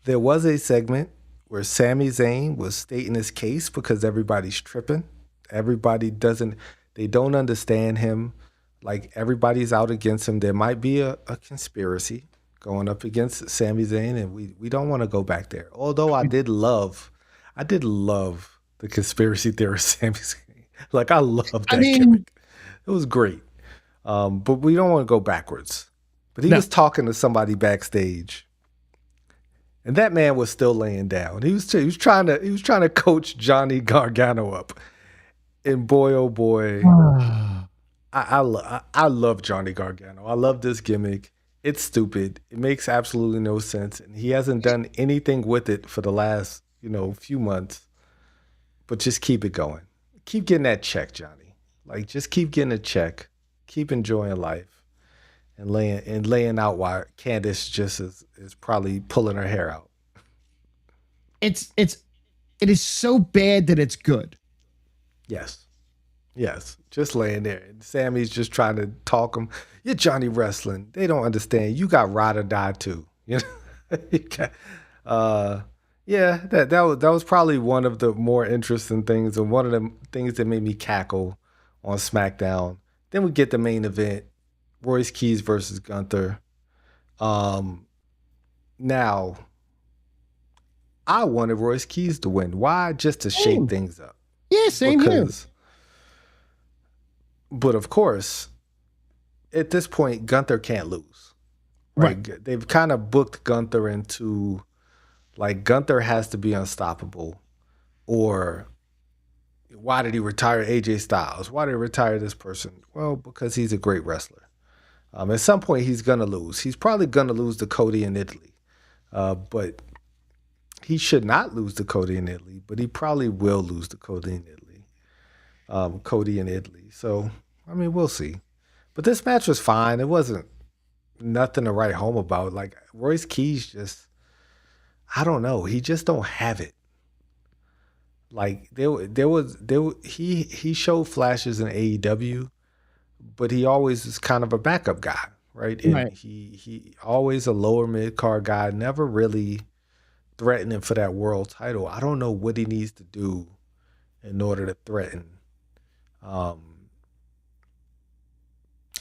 There was a segment where Sami Zayn was stating his case because everybody's tripping. They don't understand him. Like everybody's out against him. There might be a conspiracy going up against Sami Zayn, and we don't want to go back there. Although I did love the conspiracy theorist Sami Zayn. Like I love that gimmick. It was great. But we don't want to go backwards. But he was talking to somebody backstage. And that man was still laying down. He was trying to coach Johnny Gargano up. And boy, oh boy, I love Johnny Gargano. I love this gimmick. It's stupid. It makes absolutely no sense, and he hasn't done anything with it for the last few months. But just keep it going. Keep getting that check, Johnny. Like just keep getting a check. Keep enjoying life, and laying out why Candice just is probably pulling her hair out. It is so bad that it's good. Yes. Yes, just laying there. And Sammy's just trying to talk him. You're Johnny Wrestling. They don't understand. You got ride or die too. You know. You got- uh, yeah, that was probably one of the more interesting things, and one of the things that made me cackle on SmackDown. Then we get the main event: Royce Keys versus Gunther. Um, Now I wanted Royce Keys to win. Why? Just to shake Same. things up. Yeah, same here. Because, but of course, at this point, Gunther can't lose. Right? They've kind of booked Gunther into like Gunther has to be unstoppable. Or why did he retire AJ Styles? Why did he retire this person? Well, because he's a great wrestler. At some point, he's gonna lose. He's probably gonna lose to Cody in Italy, but he should not lose to Cody in Italy. But he probably will lose to Cody in Italy. Cody in Italy. So I mean, we'll see. But this match was fine. It wasn't nothing to write home about. Like Royce Keys just, I don't know. He just don't have it. Like he showed flashes in AEW, but he always is kind of a backup guy, right? And Right. he always a lower mid card guy, never really threatening for that world title. I don't know what he needs to do in order to threaten.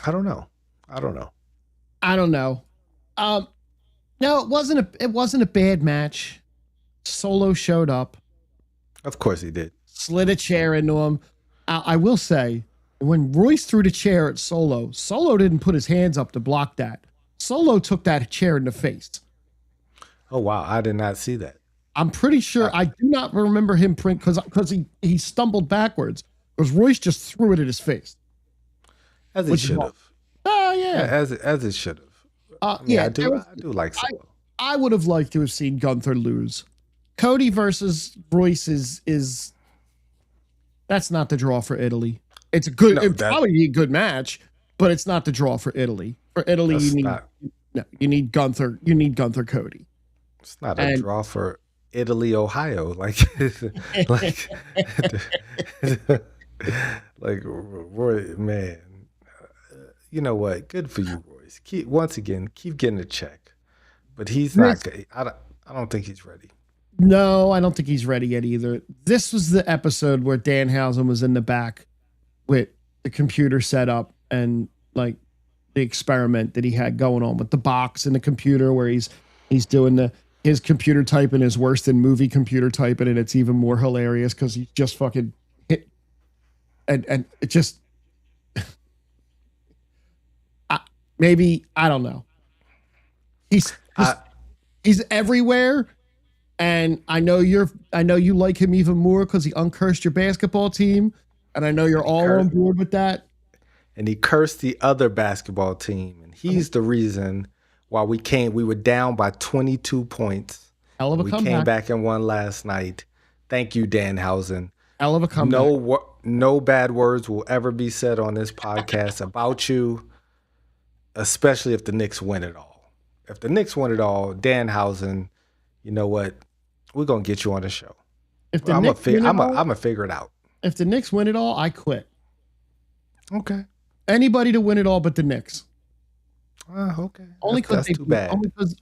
I don't know. I don't know. No, it wasn't a bad match. Solo showed up, Of course he did. slid a chair into him. I will say, when Royce threw the chair at Solo didn't put his hands up to block that. Solo took that chair in the face. Oh wow, I did not see that. I'm pretty sure I do not remember him because he stumbled backwards because Royce just threw it at his face. As it should have. Oh yeah, As it should have. yeah. I do like Solo. I would have liked to have seen Gunther lose. Cody versus Royce is that's not the draw for Italy. It's a good, No, it'd that- probably be a good match, but it's not the draw for Italy. For Italy, That's you need not- you need Gunther. You need Gunther Cody. It's not a And- draw for Italy, Ohio. Like like Roy, man. You know what? Good for you, Royce. Keep getting a check. But he's not. I don't think he's ready. No, I don't think he's ready yet either. This was the episode where Danhausen was in the back with the computer set up and like the experiment that he had going on with the box and the computer where he's doing his computer typing is worse than movie computer typing, and it's even more hilarious because he just fucking hit and it just maybe I don't know. He's everywhere. And I know you like him even more because he uncursed your basketball team, and I know you're all on board with that. And he cursed the other basketball team, and he's the reason why we were down by 22 points. Hell of a comeback. We came back and won last night. Thank you, Danhausen. Hell of a comeback. No bad words will ever be said on this podcast about you, especially if the Knicks win it all. If the Knicks win it all, Danhausen, you know what? We're gonna get you on the show. If the I'm Knicks win it all, gonna figure it out. if the Knicks win it all, I quit. Okay. Anybody to win it all but the Knicks. Okay. Only That's too bad.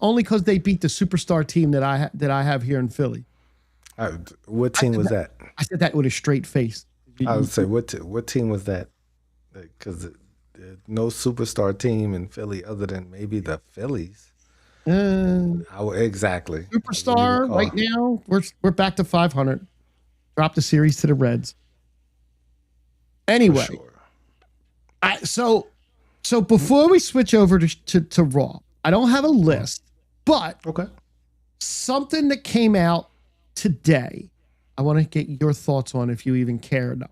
Only because they beat the superstar team that I have here in Philly. What team was that? I said that with a straight face. I would say what team was that? Because there's no superstar team in Philly other than maybe the Phillies. Exactly. Superstar right now. We're back to 500. Drop the series to the Reds. Anyway, Sure. so before we switch over to Raw, I don't have a list, but Okay. something that came out today, I want to get your thoughts on if you even care enough.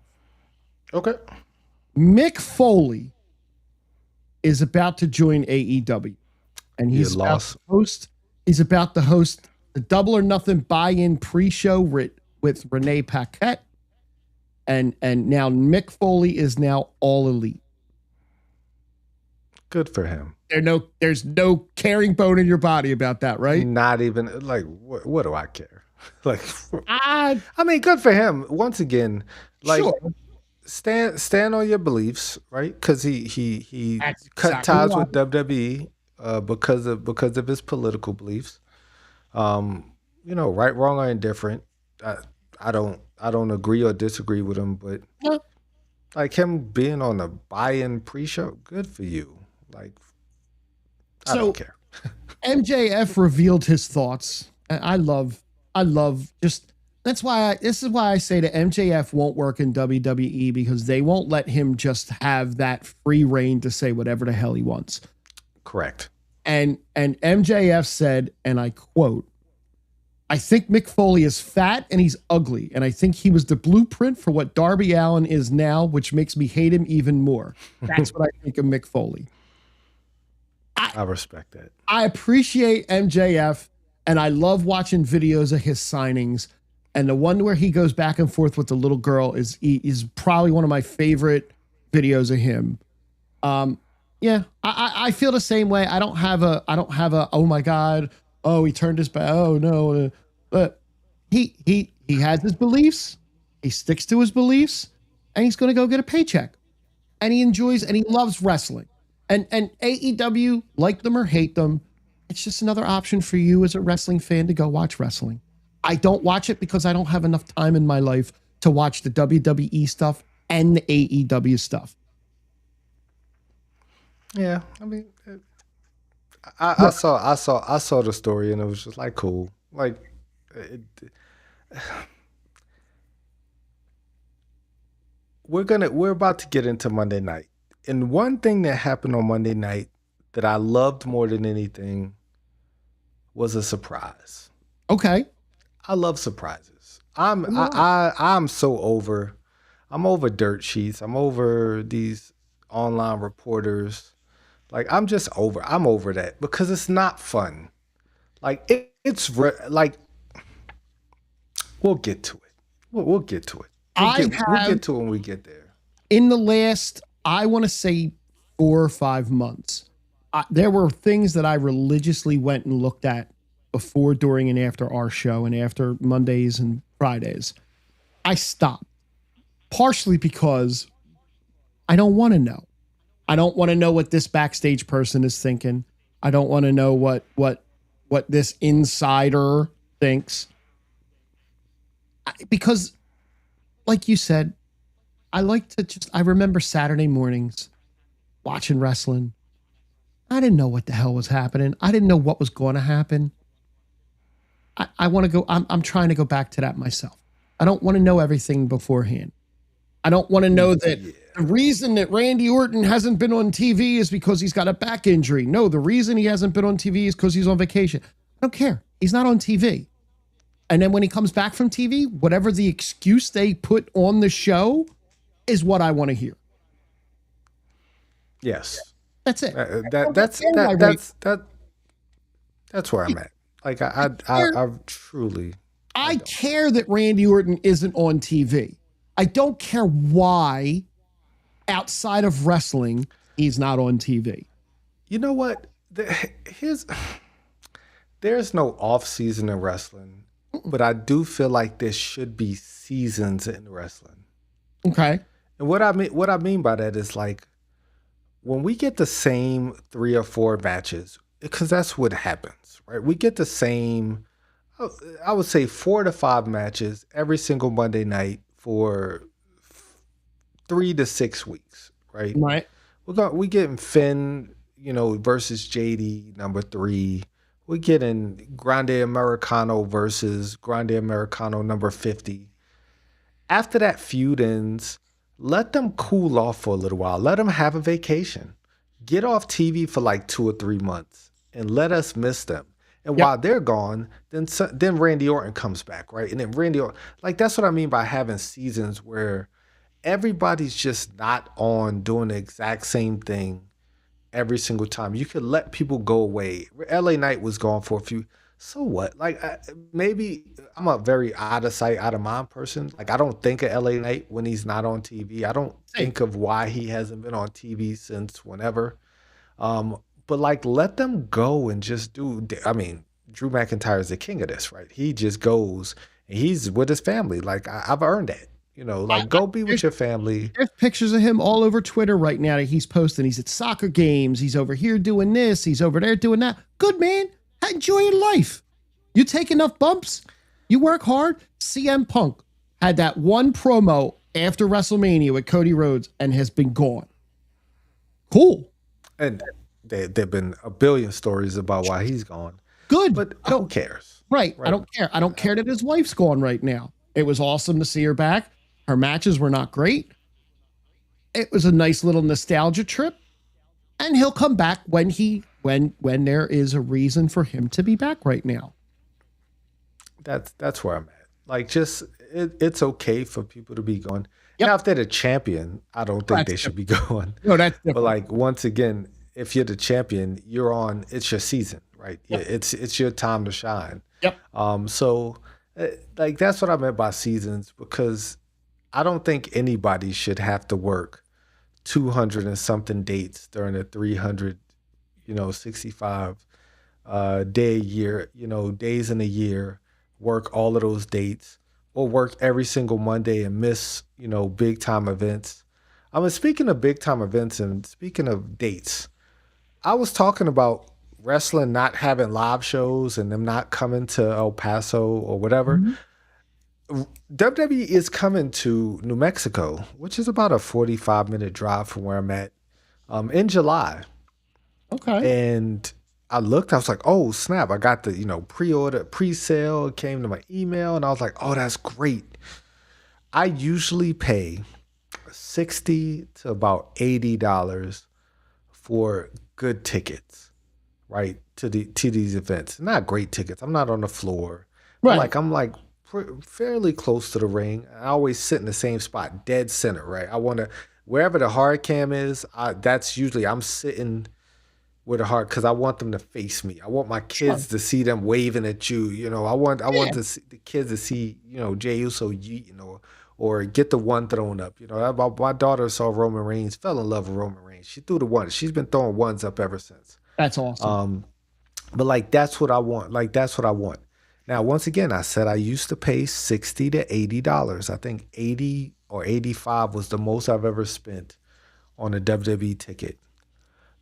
Okay. Mick Foley is about to join AEW, and he's about to host the Double or Nothing buy-in pre-show with Renee Paquette, and now Mick Foley is now all elite. Good for him. There's no caring bone in your body about that, right? Not even like what do I care? Like I I mean, good for him. Once again, like sure. stand on your beliefs, right? Because he That's cut exactly ties why. with WWE because of his political beliefs. Right, wrong, or indifferent. I, I don't agree or disagree with him, but Yeah. like him being on the buy-in pre-show, good for you. Like I don't So care. MJF revealed his thoughts. I love just this is why I say that MJF won't work in WWE because they won't let him just have that free reign to say whatever the hell he wants. Correct. And MJF said, and I quote, I think Mick Foley is fat and he's ugly, and I think he was the blueprint for what Darby Allin is now, which makes me hate him even more. That's what I think of Mick Foley. I, I respect that. I appreciate MJF and I love watching videos of his signings. And the one where he goes back and forth with the little girl is probably one of my favorite videos of him. Um, yeah, I feel the same way. I don't have a oh my god, oh he turned his back, oh no, but he has his beliefs. He sticks to his beliefs, and he's going to go get a paycheck, and he enjoys and he loves wrestling. And AEW, like them or hate them, it's just another option for you as a wrestling fan to go watch wrestling. I don't watch it because I don't have enough time in my life to watch the WWE stuff and the AEW stuff. Yeah, I mean, I saw the story and it was just like cool. Like it, we're about to get into Monday night. And one thing that happened on Monday night that I loved more than anything was a surprise. Okay. I love surprises. I'm over dirt sheets. I'm over these online reporters. Like I'm over that because it's not fun. Like like we'll get to it. We'll get to it. I We'll have get to it when we get there. in the last, I want to say 4 or 5 months, there were things that I religiously went and looked at before, during, and after our show and after Mondays and Fridays. I stopped partially because I don't want to know. I don't want to know what this backstage person is thinking. I don't want to know what this insider thinks. Because like you said, I remember Saturday mornings watching wrestling. I didn't know what the hell was happening. I didn't know what was going to happen. I want to go, I'm trying to go back to that myself. I don't want to know everything beforehand. I don't want to know that Yeah. the reason that Randy Orton hasn't been on TV is because he's got a back injury. No, the reason he hasn't been on TV is because he's on vacation. I don't care. He's not on TV. And then when he comes back from TV, whatever the excuse they put on the show is what I want to hear. Yes. That's it. That's where I'm at. Like I truly I don't. care that Randy Orton isn't on TV. I don't care why outside of wrestling he's not on TV. You know what? Here's there's no off season in wrestling, but I do feel like there should be seasons in wrestling. Okay. And what I mean by that is like when we get the same 3 or 4 matches, because that's what happens, right? We get the same, I would say 4 to 5 matches every single Monday night for 3 to 6 weeks, right? Right. We getting Finn, versus JD number 3. We're getting Grande Americano versus Grande Americano number 50. After that feud ends, let them cool off for a little while. Let them have a vacation. Get off TV for like 2 or 3 months and let us miss them. And Yep. while they're gone, then Randy Orton comes back, right? And then Randy Orton, like that's what I mean by having seasons where everybody's just not on doing the exact same thing every single time. You could let people go away. LA Knight was gone for a few. So what? Like maybe I'm a very out of sight, out of mind person. Like I don't think of LA Knight when he's not on TV. I don't Hey, think of why he hasn't been on TV since whenever. But like let them go and just do. I mean, Drew McIntyre is the king of this, right? He just goes and he's with his family. Like I've earned that. Like go be with your family. There's pictures of him all over Twitter right now that he's posting. He's at soccer games. He's over here doing this. He's over there doing that. Good, man. Enjoy your life. You take enough bumps. You work hard. CM Punk had that one promo after WrestleMania with Cody Rhodes and has been gone. Cool. And there've been a billion stories about why he's gone. Good. But who cares? Right. I don't care. I don't care that his wife's gone right now. It was awesome to see her back. Her matches were not great. It was a nice little nostalgia trip. And he'll come back when there is a reason for him to be back right now. That's where I'm at. Like, just it's okay for people to be going. Yep. Now, if they're the champion, I don't think they should be going. No, that's different. But like, once again, if you're the champion, it's your season, right? Yep. It's your time to shine. Yep. So like that's what I meant by seasons, because I don't think anybody should have to work 200 and something dates during a 365 day a year, days in a year, work all of those dates, or work every single Monday and miss, big time events. I mean, speaking of big time events and speaking of dates, I was talking about wrestling not having live shows and them not coming to El Paso or whatever. Mm-hmm. WWE is coming to New Mexico, which is about a 45-minute drive from where I'm at, in July. Okay. And I looked, I was like, oh, snap. I got the, pre-sale. It came to my email, and I was like, oh, that's great. I usually pay $60 to about $80 for good tickets, right, to these events. Not great tickets. I'm not on the floor. Right. I'm fairly close to the ring. I always sit in the same spot, dead center, right? I want to, wherever the hard cam is, that's usually, I'm sitting with a hard, because I want them to face me. I want my kids to see them waving at you. I want the kids to see, Jey Uso, or get the one thrown up. My daughter saw Roman Reigns, fell in love with Roman Reigns. She threw the one. She's been throwing ones up ever since. That's awesome. But that's what I want. That's what I want. Now, once again, I said I used to pay $60 to $80. I think 80 or 85 was the most I've ever spent on a WWE ticket.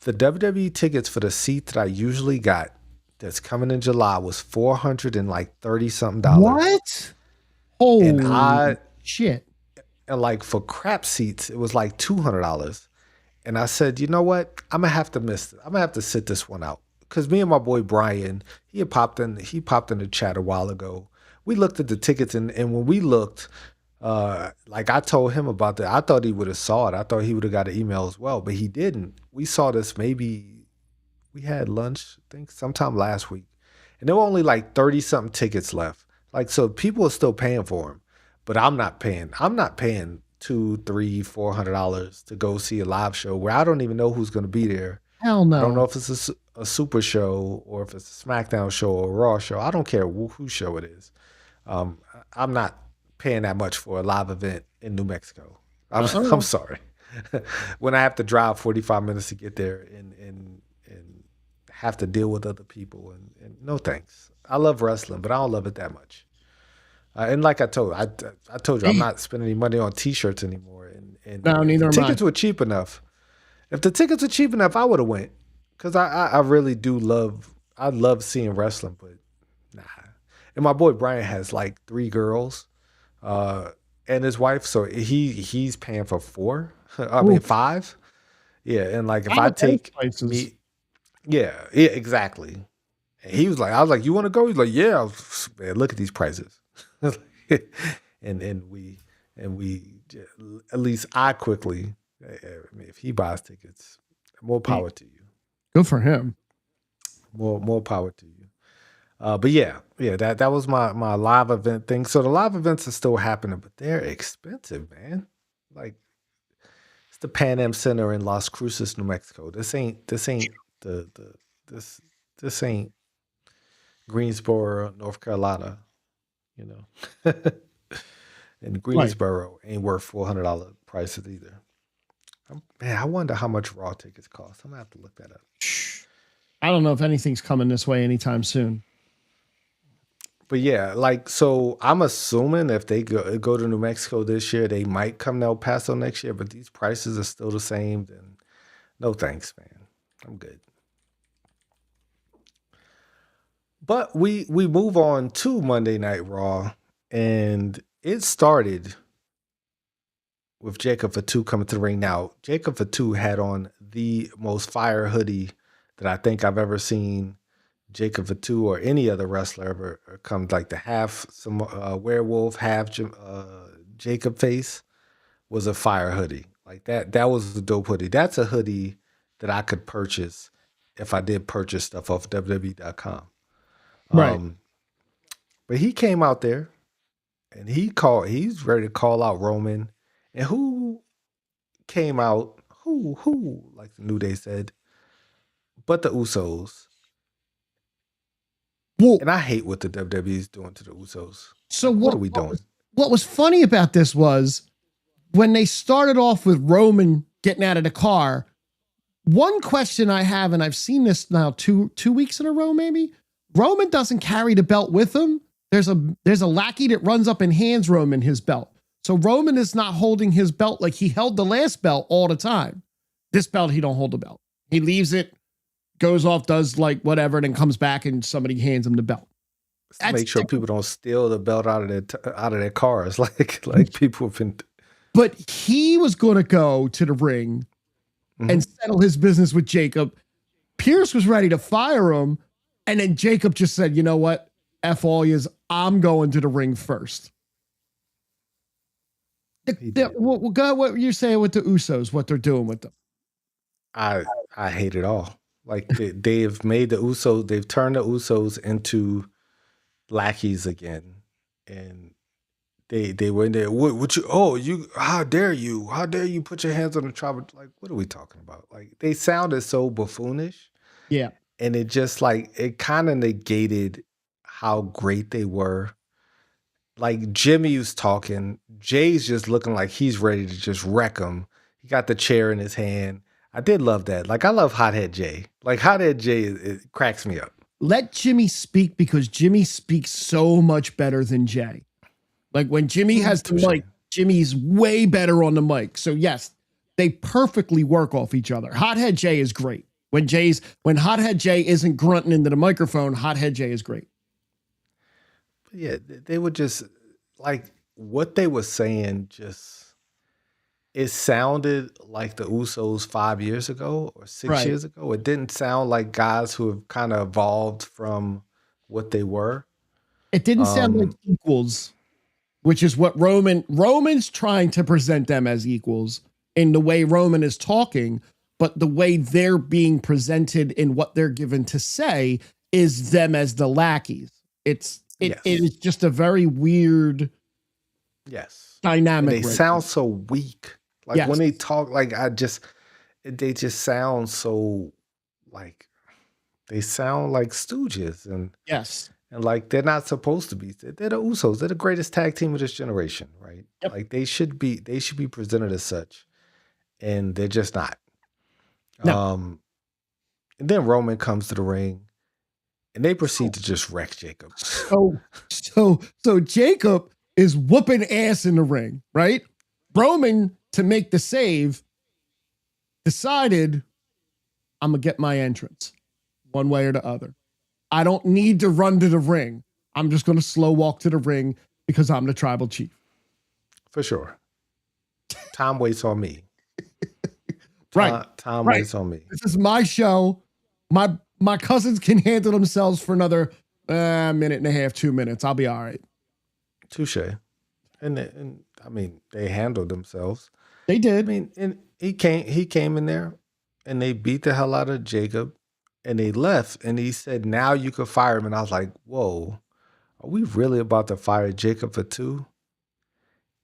The WWE tickets for the seat that I usually got that's coming in July was $430 something. What? Holy shit. And for crap seats, it was like $200. And I said, you know what? I'm going to have to miss it. I'm going to have to sit this one out. Because me and my boy Brian, he popped in the chat a while ago. We looked at the tickets, and when we looked, I told him about that. I thought he would have saw it. I thought he would have got an email as well, but he didn't. We saw this, we had lunch, I think sometime last week, and there were only 30 something tickets left. So people are still paying for them, but I'm not paying. I'm not paying $200, $300, $400 to go see a live show where I don't even know who's going to be there. Hell no. I don't know if it's a super show or if it's a SmackDown show or a Raw show. I don't care whose show it is. I'm not paying that much for a live event in New Mexico. I'm sorry. When I have to drive 45 minutes to get there and have to deal with other people, and no thanks. I love wrestling, but I don't love it that much. And like I told you, I'm not spending any money on T-shirts anymore. And no, neither am I. Tickets were cheap enough. If the tickets were cheap enough, I would have went, because I really do love seeing wrestling, but nah. And my boy Brian has 3 girls. And his wife, so he's paying for 4. I mean 5. Yeah, and if I take me, yeah, exactly. And he was I was like, you want to go? He's like, yeah. Man, look at these prices. and we at least I quickly. I mean, if he buys tickets, more power to you. Good for him. More power to you. But yeah, that was my live event thing. So the live events are still happening, but they're expensive, man. It's the Pan Am Center in Las Cruces, New Mexico. This ain't this ain't Greensboro, North Carolina, And Greensboro ain't worth $400 prices either. Man, I wonder how much Raw tickets cost. I'm gonna have to look that up. I don't know if anything's coming this way anytime soon. But yeah, like so I'm assuming if they go to New Mexico this year, they might come to El Paso next year, but these prices are still the same, then no thanks, man. I'm good. But we move on to Monday Night Raw, and it started with Jacob Fatu coming to the ring. Now, Jacob Fatu had on the most fire hoodie that I think I've ever seen Jacob Fatu or any other wrestler ever come, like the half some werewolf, half Jacob face was a fire hoodie. Like that was a dope hoodie. That's a hoodie that I could purchase if I did purchase stuff off WWE.com. Right. But he came out there and he's ready to call out Roman. And who came out, who, like the New Day said, but the Usos. Well, And I hate what the WWE is doing to the Usos. so Like, what are we doing? What was funny about this was when they started off with Roman getting out of the car. One question I have, and I've seen this now two weeks in a row, maybe. Roman doesn't carry the belt with him. There's a lackey that runs up and hands Roman his belt. So Roman is not holding his belt like he held the last belt all the time. This belt, he don't hold the belt. He leaves it, goes off, does like whatever, then comes back and somebody hands him the belt. To make sure people don't steal the belt out of their cars, like people have been. But he was going to go to the ring and settle his business with Jacob. Pierce was ready to fire him, and then Jacob just said, "You know what? F all yous. I'm going to the ring first." What you're saying with the Usos? What they're doing with them? I hate it all. Like they've made the Usos, they've turned the Usos into lackeys again, and they were in there. What you? Oh, you! How dare you? How dare you put your hands on the tribal? Like, what are we talking about? Like, they sounded so buffoonish. Yeah, and it just like it kind of negated how great they were. Like Jimmy was talking, Jay's just looking like he's ready to just wreck him. He got the chair in his hand. I did love that. Like I love Hothead Jay. Like Hothead Jay, it cracks me up. let Jimmy speak because Jimmy speaks so much better than Jay. Like when Jimmy has the mic, Jimmy's way better on the mic. So yes, they perfectly work off each other. Hothead Jay is great. When Hothead Jay isn't grunting into the microphone, Hothead Jay is great. Yeah, they would just like what they were saying. Just it sounded like the Usos 5 years ago or 6 years ago. It didn't sound like guys who have kind of evolved from what they were. It didn't sound like equals, which is what Roman's trying to present them as equals in the way Roman is talking, but the way they're being presented in what they're given to say is them as the lackeys. It is just a very weird dynamic. And they sound so weak. Like when they talk, like they just sound so like they sound like stooges and like they're not supposed to be. They're the Usos. They're the greatest tag team of this generation, right? Yep. Like they should be presented as such, and they're just not. No. And then Roman comes to the ring. And they proceed to just wreck Jacob. So Jacob is whooping ass in the ring, right? Roman, to make the save, decided, I'm going to get my entrance one way or the other. I don't need to run to the ring. I'm just going to slow walk to the ring because I'm the tribal chief. For sure. Time waits on me. Time right. waits on me. This is my show. My cousins can handle themselves for another minute and a half, 2 minutes. I'll be all right. Touche. And I mean, they handled themselves. They did. I mean, and he came in there and they beat the hell out of Jacob and they left and he said, now you can fire him. And I was like, whoa, are we really about to fire Jacob Fatu?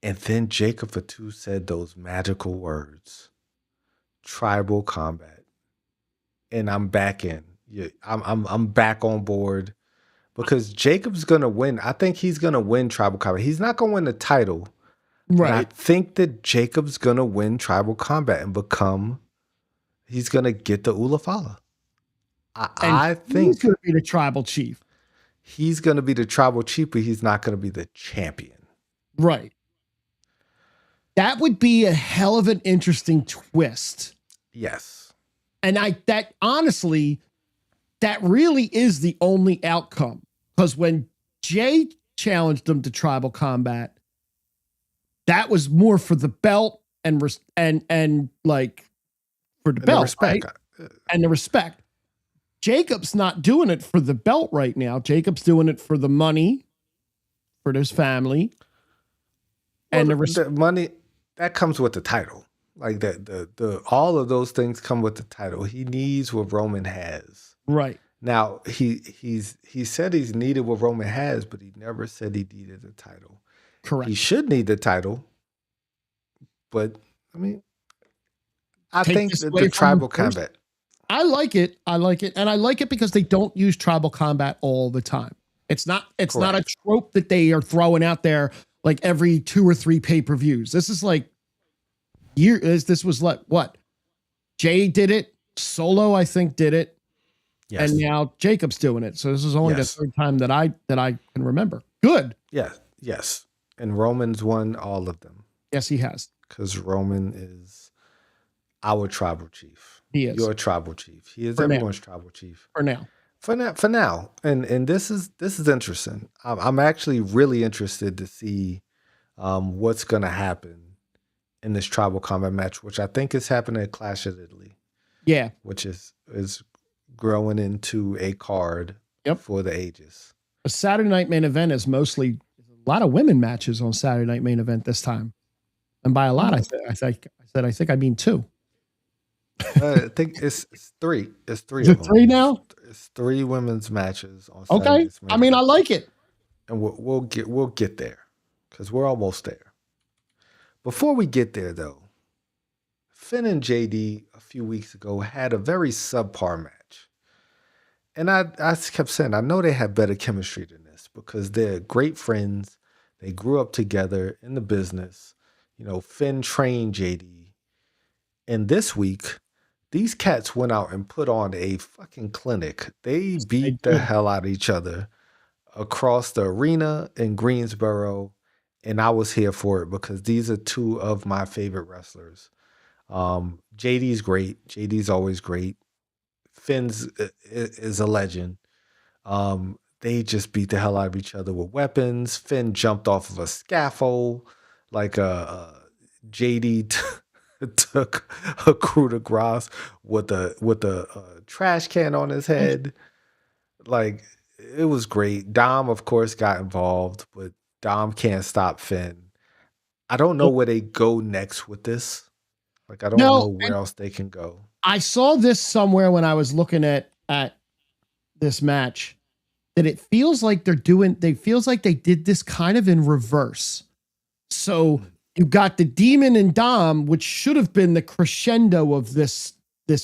And then Jacob Fatu said those magical words, tribal combat. And I'm back in. Yeah, I'm back on board because Jacob's gonna win. I think he's gonna win Tribal Combat. He's not gonna win the title, right? I think that Jacob's gonna win Tribal Combat and he's gonna get the Ulafala. I think he's gonna be the tribal chief. he's going to be the tribal chief, but he's not going to be the champion. Right. That would be a hell of an interesting twist. Yes. And that honestly, that really is the only outcome. Because when Jay challenged him to tribal combat, that was more for the belt and like for the belt, respect. Right? And the respect. Jacob's not doing it for the belt right now. Jacob's doing it for the money, for his family, and the money that comes with the title. Like that, the all of those things come with the title. He needs what Roman has. Right. Now he said he's needed what Roman has, but he never said he needed the title. Correct. He should need the title, but I mean, I think that the tribal combat. I like it. And I like it because they don't use tribal combat all the time. It's not a trope that they are throwing out there like every 2 or 3 pay-per-views. This is like this was like what? Jay did it. Solo, I think, did it. Yes. And now Jacob's doing it. So this is only the 3rd time that I can remember. Good. Yeah. Yes. And Roman's won all of them. Yes, he has. Because Roman is our tribal chief. He is. Your tribal chief. He is everyone's tribal chief. For now. For now. And this is interesting. I'm actually really interested to see what's going to happen in this tribal combat match, which I think is happening at Clash of Italy. Yeah. Which is growing into a card for the ages. A Saturday Night Main Event is mostly a lot of women matches on Saturday Night Main Event this time. And by a lot, I think I mean 2. I think it's 3. It's 3 Is of it them. 3 now? It's 3 women's matches on Okay. I mean, I like it. And we'll get there because we're almost there. Before we get there, though, Finn and JD a few weeks ago had a very subpar match. And I kept saying, I know they have better chemistry than this because they're great friends. They grew up together in the business. You know, Finn trained JD. And this week, these cats went out and put on a fucking clinic. They beat the hell out of each other across the arena in Greensboro. And I was here for it because these are 2 of my favorite wrestlers. JD's great. JD's always great. Finn's is a legend. They just beat the hell out of each other with weapons. Finn jumped off of a scaffold like JD took a coup de grace with a trash can on his head. Like, it was great. Dom, of course, got involved, but Dom can't stop Finn. I don't know where they go next with this. Like, I don't know where else they can go. I saw this somewhere when I was looking at this match that it feels like they did this kind of in reverse. So you got the Demon and Dom, which should have been the crescendo of this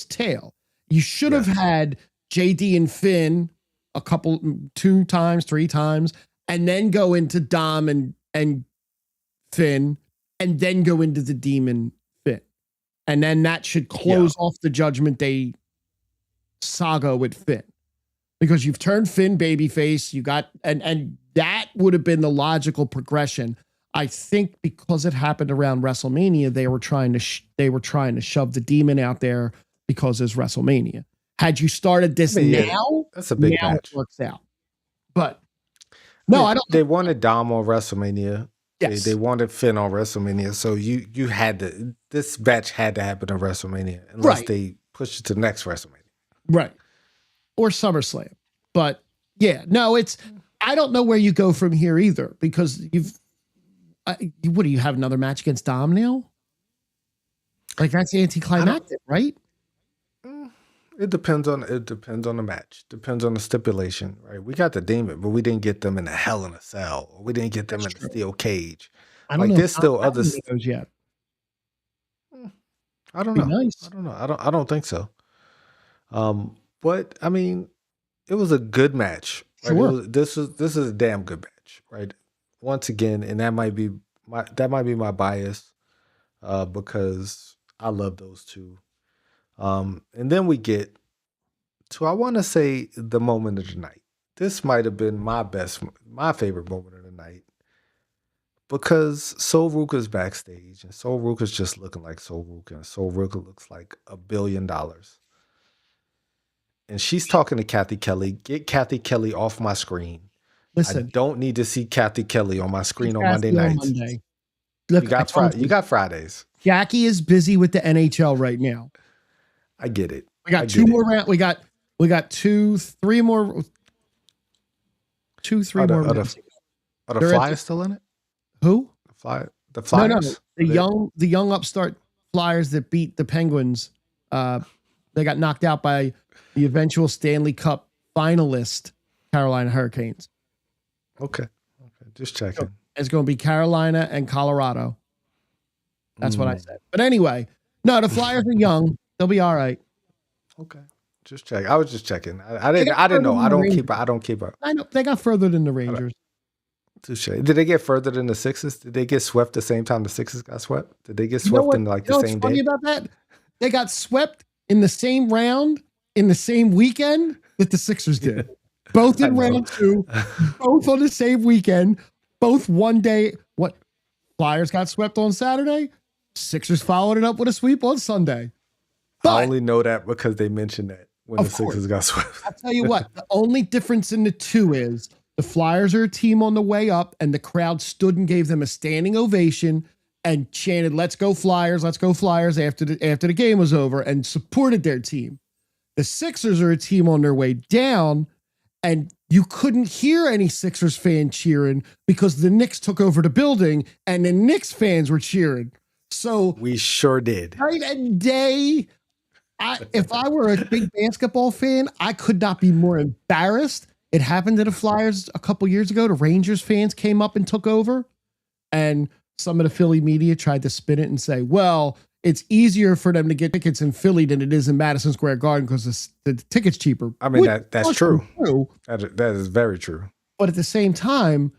tale. You should have had JD and Finn 2 times, 3 times, and then go into Dom and Finn, and then go into the Demon Finn. And then that should close off the Judgment Day saga with Finn. Because you've turned Finn babyface, you got and that would have been the logical progression. I think because it happened around WrestleMania, they were trying to shove the Demon out there because it's WrestleMania. Had you started this now, that's a big match. It works out. But no, I don't. They wanted Dom on WrestleMania. Yes. They wanted Finn on WrestleMania. So you had to. This match had to happen on WrestleMania unless they push it to the next WrestleMania. Right. Or SummerSlam. But yeah, no, I don't know where you go from here either because what do you have another match against Dom now? Like that's anticlimactic, right? It depends on the match. Depends on the stipulation, right? We got the Demon, but we didn't get them in a Hell in a Cell. Or we didn't get them in a steel cage. I don't know. There's still other those yet. I don't know. Nice. I don't know. I don't think so. But I mean, it was a good match. Right? Sure. This is a damn good match, right? Once again, and that might be my bias, because I love those 2. And then we get to, I want to say, the moment of the night. this might have been my favorite moment of the night because Sol Ruka's backstage and Sol Ruka's just looking like Sol Ruka and Sol Ruka looks like $1 billion. And she's talking to Kathy Kelly. Get Kathy Kelly off my screen. Listen, I don't need to see Kathy Kelly on my screen on Kathy Monday nights. Monday. Look, you got Fridays. Jackie is busy with the NHL right now. I get it. We got two more rounds. We got three more rounds. Are the Flyers still in it? Who? The Flyers? No. The young upstart Flyers that beat the Penguins. They got knocked out by the eventual Stanley Cup finalist, Carolina Hurricanes. Okay. Just checking. It's going to be Carolina and Colorado. That's what I said. But anyway, no, the Flyers are young. They'll be all right. Okay. Just check. I was just checking. I didn't know. I don't keep up. I know they got further than the Rangers. Touche. Did they get further than the Sixers? Did they get swept the same time the Sixers got swept? Did they get swept in like the same day? What's funny about that? They got swept in the same round in the same weekend that the Sixers did. Both in round 2, both on the same weekend, both one day. What? Flyers got swept on Saturday. Sixers followed it up with a sweep on Sunday. But, I only know that because they mentioned that when the Sixers got swept. I'll tell you what, the only difference in the two is the Flyers are a team on the way up, and the crowd stood and gave them a standing ovation and chanted, "Let's go Flyers, let's go Flyers," after the game was over, and supported their team. The Sixers are a team on their way down, and you couldn't hear any Sixers fan cheering because the Knicks took over the building and the Knicks fans were cheering. So we sure did. Night and day. If I were a big basketball fan, I could not be more embarrassed. It happened to the Flyers a couple years ago. The Rangers fans came up and took over, and some of the Philly media tried to spin it and say, well, it's easier for them to get tickets in Philly than it is in Madison Square Garden because the ticket's cheaper. I mean, that's true. That is very true. But at the same time,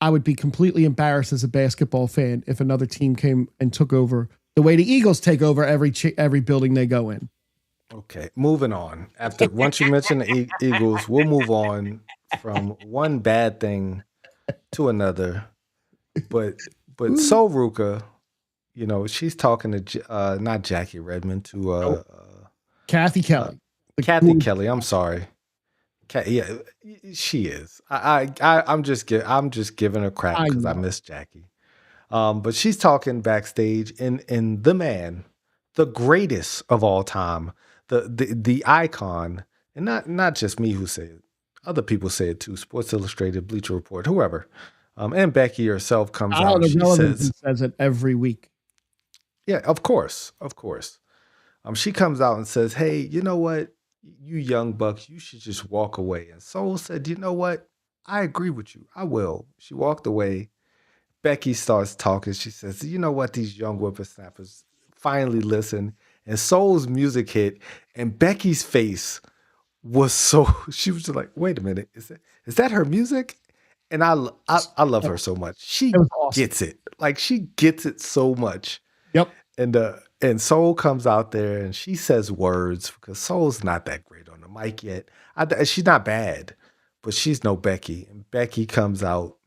I would be completely embarrassed as a basketball fan if another team came and took over the way the Eagles take over every building they go in. Okay, moving on. Once you mention the Eagles, we'll move on from one bad thing to another. But Sol Ruka, she's talking to not Jackie Redmond, to Kathy Kelly. Kathy Kelly. I'm sorry. Yeah, she is. I'm just giving her crap because I miss Jackie. But she's talking backstage, and the man, the greatest of all time, the icon, and not just me who say it, other people say it too. Sports Illustrated, Bleacher Report, whoever, and Becky herself comes out. She says it every week. Yeah, of course. She comes out and says, "Hey, you know what? You young bucks, you should just walk away." And Sol said, "You know what? I agree with you. I will." She walked away. Becky starts talking. She says, "You know what? These young whippersnappers finally listen." And Sol's music hit, and Becky's face was she was just like, "Wait a minute, is that her music?" And I love her so much. She gets it. Like, she gets it so much. Yep. And Sol comes out there and she says words because Sol's not that great on the mic yet. She's not bad, but she's no Becky. And Becky comes out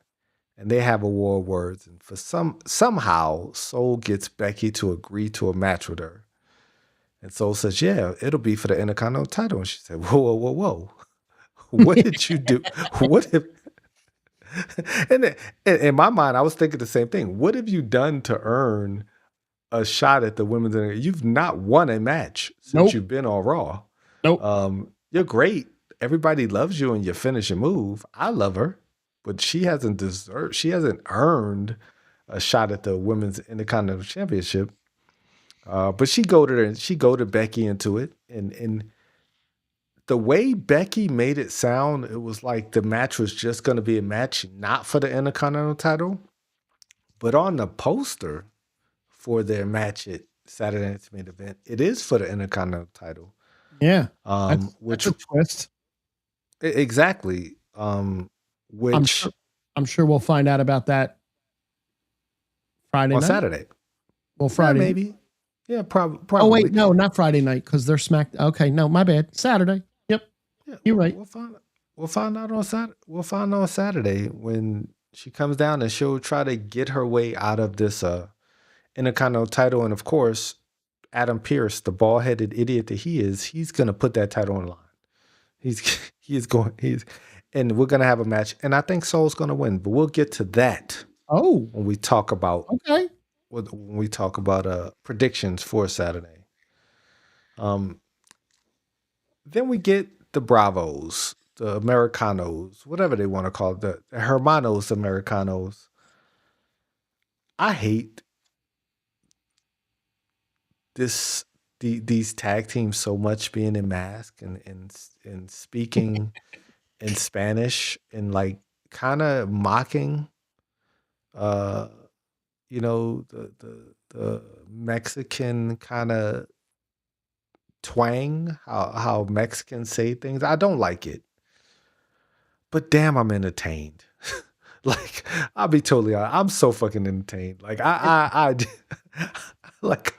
and they have a war of words. And for somehow Sol gets Becky to agree to a match with her. And Sol says, "Yeah, it'll be for the Intercontinental title." And she said, Whoa. What did you do? What if... And in my mind, I was thinking the same thing. What have you done to earn a shot at the women's? You've not won a match since you've been on Raw. Nope. You're great. Everybody loves you and your finishing move. I love her, but she hasn't earned a shot at the women's Intercontinental Championship. But she goaded Becky into it, and the way Becky made it sound, it was like the match was just going to be a match not for the Intercontinental title, but on the poster for their match at Saturday Night's Main Event, it is for the Intercontinental title. Yeah, which that's a twist. Exactly. Which I'm sure we'll find out about that Friday night. Saturday. Well, Friday maybe. Yeah, probably. Oh wait, no, not Friday night because they're smacked. Okay, no, my bad. Saturday. Yep, yeah, you're right. We'll We'll find out on Saturday. We'll find out on Saturday when she comes down, and she'll try to get her way out of this Intercontinental title. And of course, Adam Pierce, the bald headed idiot that he is, he's gonna put that title on the line. He's and we're gonna have a match, and I think Soul's gonna win. But we'll get to that Oh, when we talk about okay. predictions for Saturday. Then we get the Bravos, the Americanos, whatever they want to call it, the Hermanos Americanos. I hate these tag teams so much, being in mask and speaking in Spanish and like kind of mocking the Mexican kind of twang, how Mexicans say things. I don't like it. But damn, I'm entertained. Like, I'll be totally honest. I'm so fucking entertained. Like I like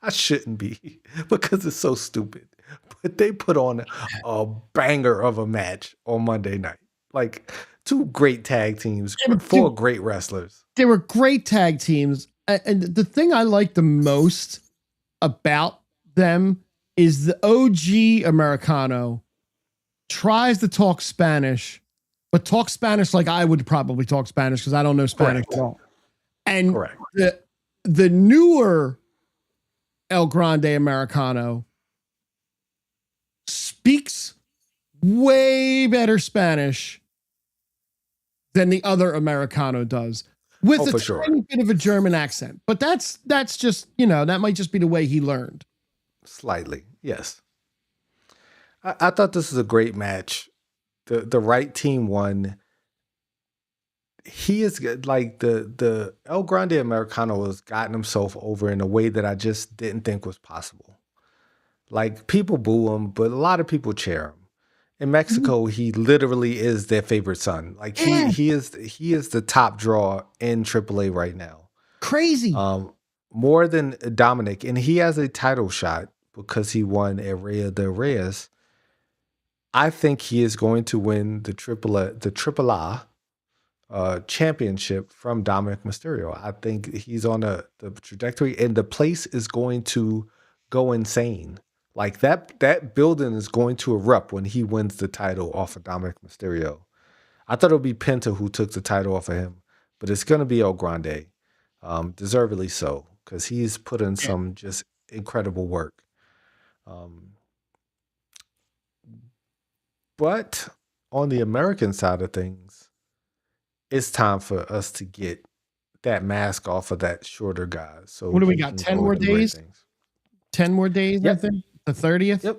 I shouldn't be because it's so stupid. But they put on a banger of a match on Monday night. Like, two great tag teams, four great wrestlers. They were great tag teams. And the thing I like the most about them is the OG Americano tries to talk Spanish, but talk Spanish like I would probably talk Spanish because I don't know Spanish at all. And the newer El Grande Americano speaks way better Spanish than the other Americano does, with a tiny bit of a German accent. But that's just, that might just be the way he learned. Slightly, yes. I thought this was a great match. The right team won. He is like the El Grande Americano has gotten himself over in a way that I just didn't think was possible. Like, people boo him, but a lot of people cheer him. In Mexico, he literally is their favorite son. Like, he is the top draw in AAA right now. Crazy. More than Dominic, and he has a title shot because he won Area de Reyes. I think he is going to win the AAA championship from Dominic Mysterio. I think he's on the trajectory, and the place is going to go insane. Like, that building is going to erupt when he wins the title off of Dominic Mysterio. I thought it would be Penta who took the title off of him, but it's going to be El Grande, deservedly so, because he's put in some just incredible work. But on the American side of things, it's time for us to get that mask off of that shorter guy. So what do we got? 10 more days? 10 more days, yep. I think. The 30th?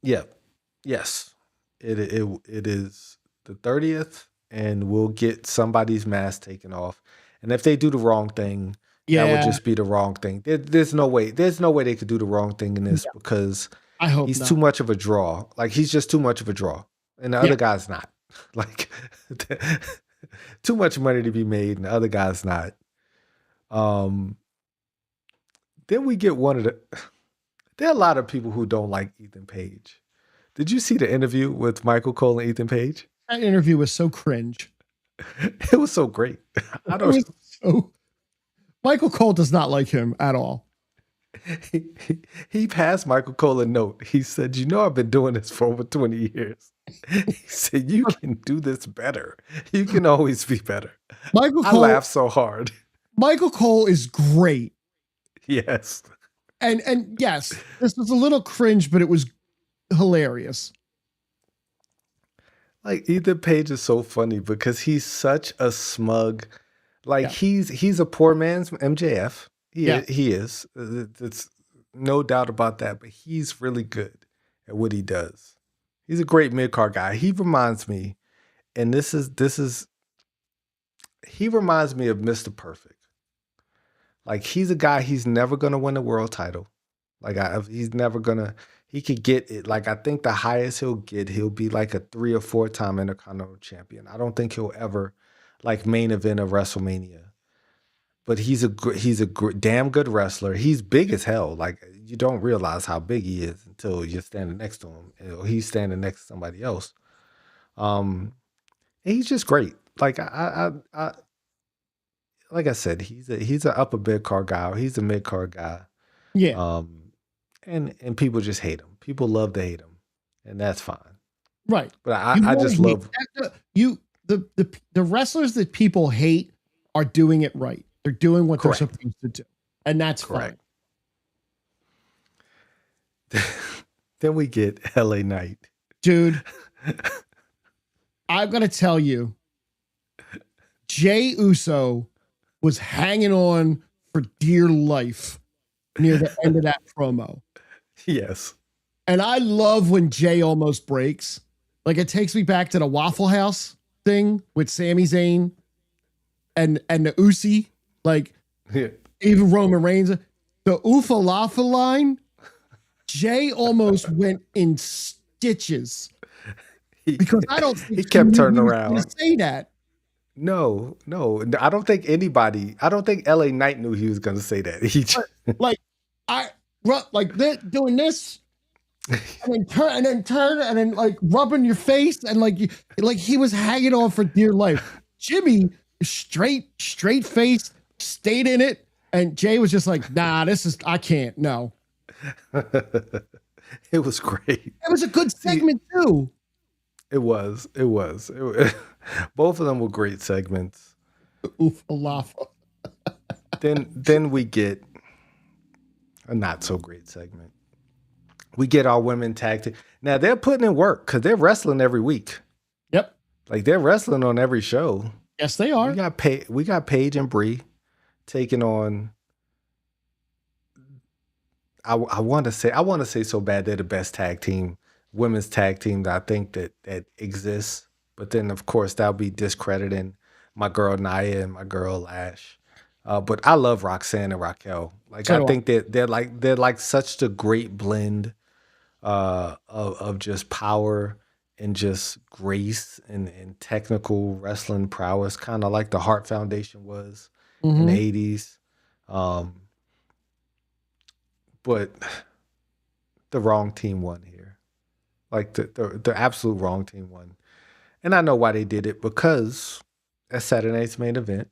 Yep. Yes. It is the 30th, and we'll get somebody's mask taken off. And if they do the wrong thing, that would just be the wrong thing. There's no way they could do the wrong thing in this because I hope he's too much of a draw. Like, he's just too much of a draw. And the other guy's not. Like, too much money to be made, and the other guy's not. Then we get one of the... There are a lot of people who don't like Ethan Page. Did you see the interview with Michael Cole and Ethan Page? That interview was so cringe. It was so great. Michael Cole does not like him at all. He passed Michael Cole a note. He said, I've been doing this for over 20 years. He said, you can do this better. You can always be better. I laughed so hard. Michael Cole is great. Yes. And yes, this was a little cringe, but it was hilarious. Like, Ethan Page is so funny because he's such a smug, like he's a poor man's MJF. He is. It's no doubt about that, but he's really good at what he does. He's a great mid-card guy. He reminds me, and he reminds me of Mr. Perfect. Like, he's a guy, he's never going to win a world title. Like, he's never going to, he could get it. Like, I think the highest he'll be like a 3 or 4 time Intercontinental champion. I don't think he'll ever, like, main event of WrestleMania. But he's a damn good wrestler. He's big as hell. Like, you don't realize how big he is until you're standing next to him. Or he's standing next to somebody else. Um, and he's just great. Like like I said, he's an upper mid card guy. Or he's a mid card guy. Yeah. Um, and people just hate him. People love to hate him, and that's fine. Right. But You I wanna just hate love you the wrestlers that people hate are doing it right. They're doing what they're correct, supposed to do. And that's fine. correct. Then we get LA Knight. Dude, I'm gonna tell you, Jey Uso was hanging on for dear life near the end of that promo. Yes. And I love when Jay almost breaks. Like it takes me back to the Waffle House thing with Sami Zayn and the Usi. Like Yeah. even Roman Reigns. The Oofalafa line, Jay almost went in stitches because I don't think He kept knew turning he was around. going to say that. No. I don't think LA Knight knew he was going to say that. Like like they're doing this and then turn and then like rubbing your face and like he was hanging on for dear life. Jimmy straight face stayed in it, and Jay was just like, nah, I can't. No. It was great. It was a good segment too. It was. Both of them were great segments. Oofalafa. Then we get a not so great segment. We get our women tag team. Now they're putting in work because they're wrestling every week. Yep. Like they're wrestling on every show. Yes, they are. We got Paige and Bree taking on. I want to say so bad they're the best tag team, women's tag team that I think that exists. But then of course that'll be discrediting my girl Nia and my girl Lash. But I love Roxanne and Raquel. Like So I do I. think that they're like such the great blend of just power and just grace and technical wrestling prowess, kind of like the Hart Foundation was in the Mhm. 80s. But the wrong team won here. Like the absolute wrong team won. And I know why they did it, because at Saturday night's main event,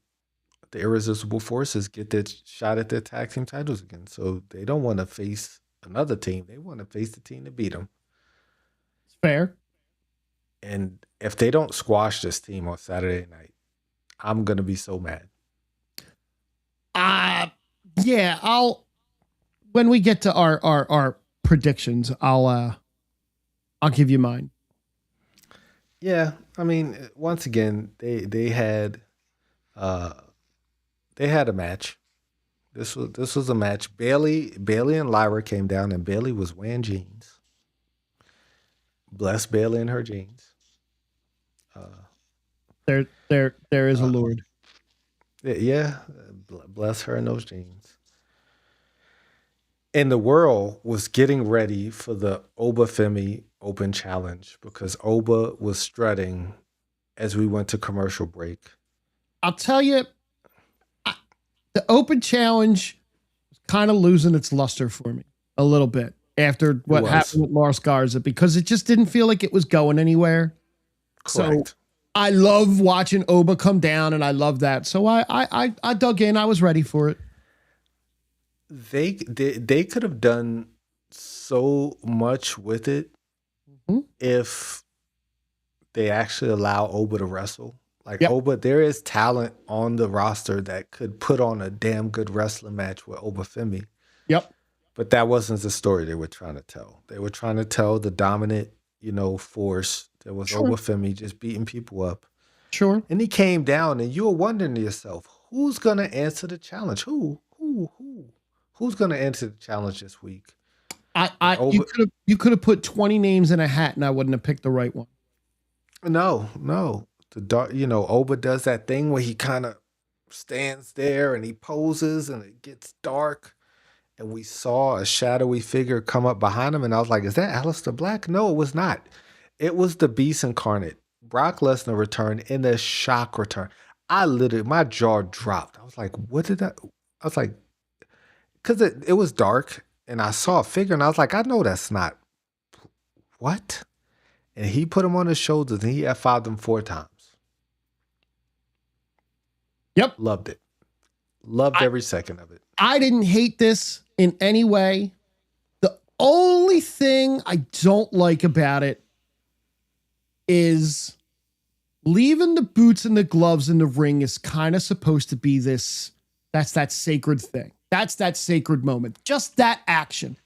the Irresistible Forces get their shot at their tag team titles again. So they don't want to face another team. They want to face the team that beat them. It's fair. And if they don't squash this team on Saturday night, I'm going to be so mad. Yeah, when we get to our predictions, I'll give you mine. Yeah, I mean, once again, they had a match. This was a match. Bailey and Lyra came down, and Bailey was wearing jeans. Bless Bailey and her jeans. There is a Lord. Yeah, bless her in those jeans. And the world was getting ready for the Oba Femi Open Challenge because Oba was strutting as we went to commercial break. I'll tell you, the Open Challenge was kind of losing its luster for me a little bit after what happened with Lars Garza, because it just didn't feel like it was going anywhere. Correct. So I love watching Oba come down, and I love that. So I dug in. I was ready for it. They could have done so much with it if they actually allow Oba to wrestle. Like Oba, there is talent on the roster that could put on a damn good wrestling match with Oba Femi. Yep. But that wasn't the story they were trying to tell. They were trying to tell the dominant, force that was Oba Femi just beating people up. Sure. And he came down, and you were wondering to yourself, who's gonna answer the challenge? Who's gonna answer the challenge this week? You could have put 20 names in a hat, and I wouldn't have picked the right one. No. The dark, Oba does that thing where he kind of stands there and he poses, and it gets dark, and we saw a shadowy figure come up behind him, and I was like, is that Aleister Black? No, it was not. It was the Beast Incarnate. Brock Lesnar returned in a shock return. My jaw dropped. I was like, what did that? I was like, because it was dark, and I saw a figure, and I was like, I know that's not. What? and he put him on his shoulders and he F5'd him 4 times. Yep. Loved it. Loved every second of it. I didn't hate this in any way. The only thing I don't like about it is leaving the boots and the gloves in the ring is kind of supposed to be this. That's that sacred thing. That's that sacred moment. Just that action.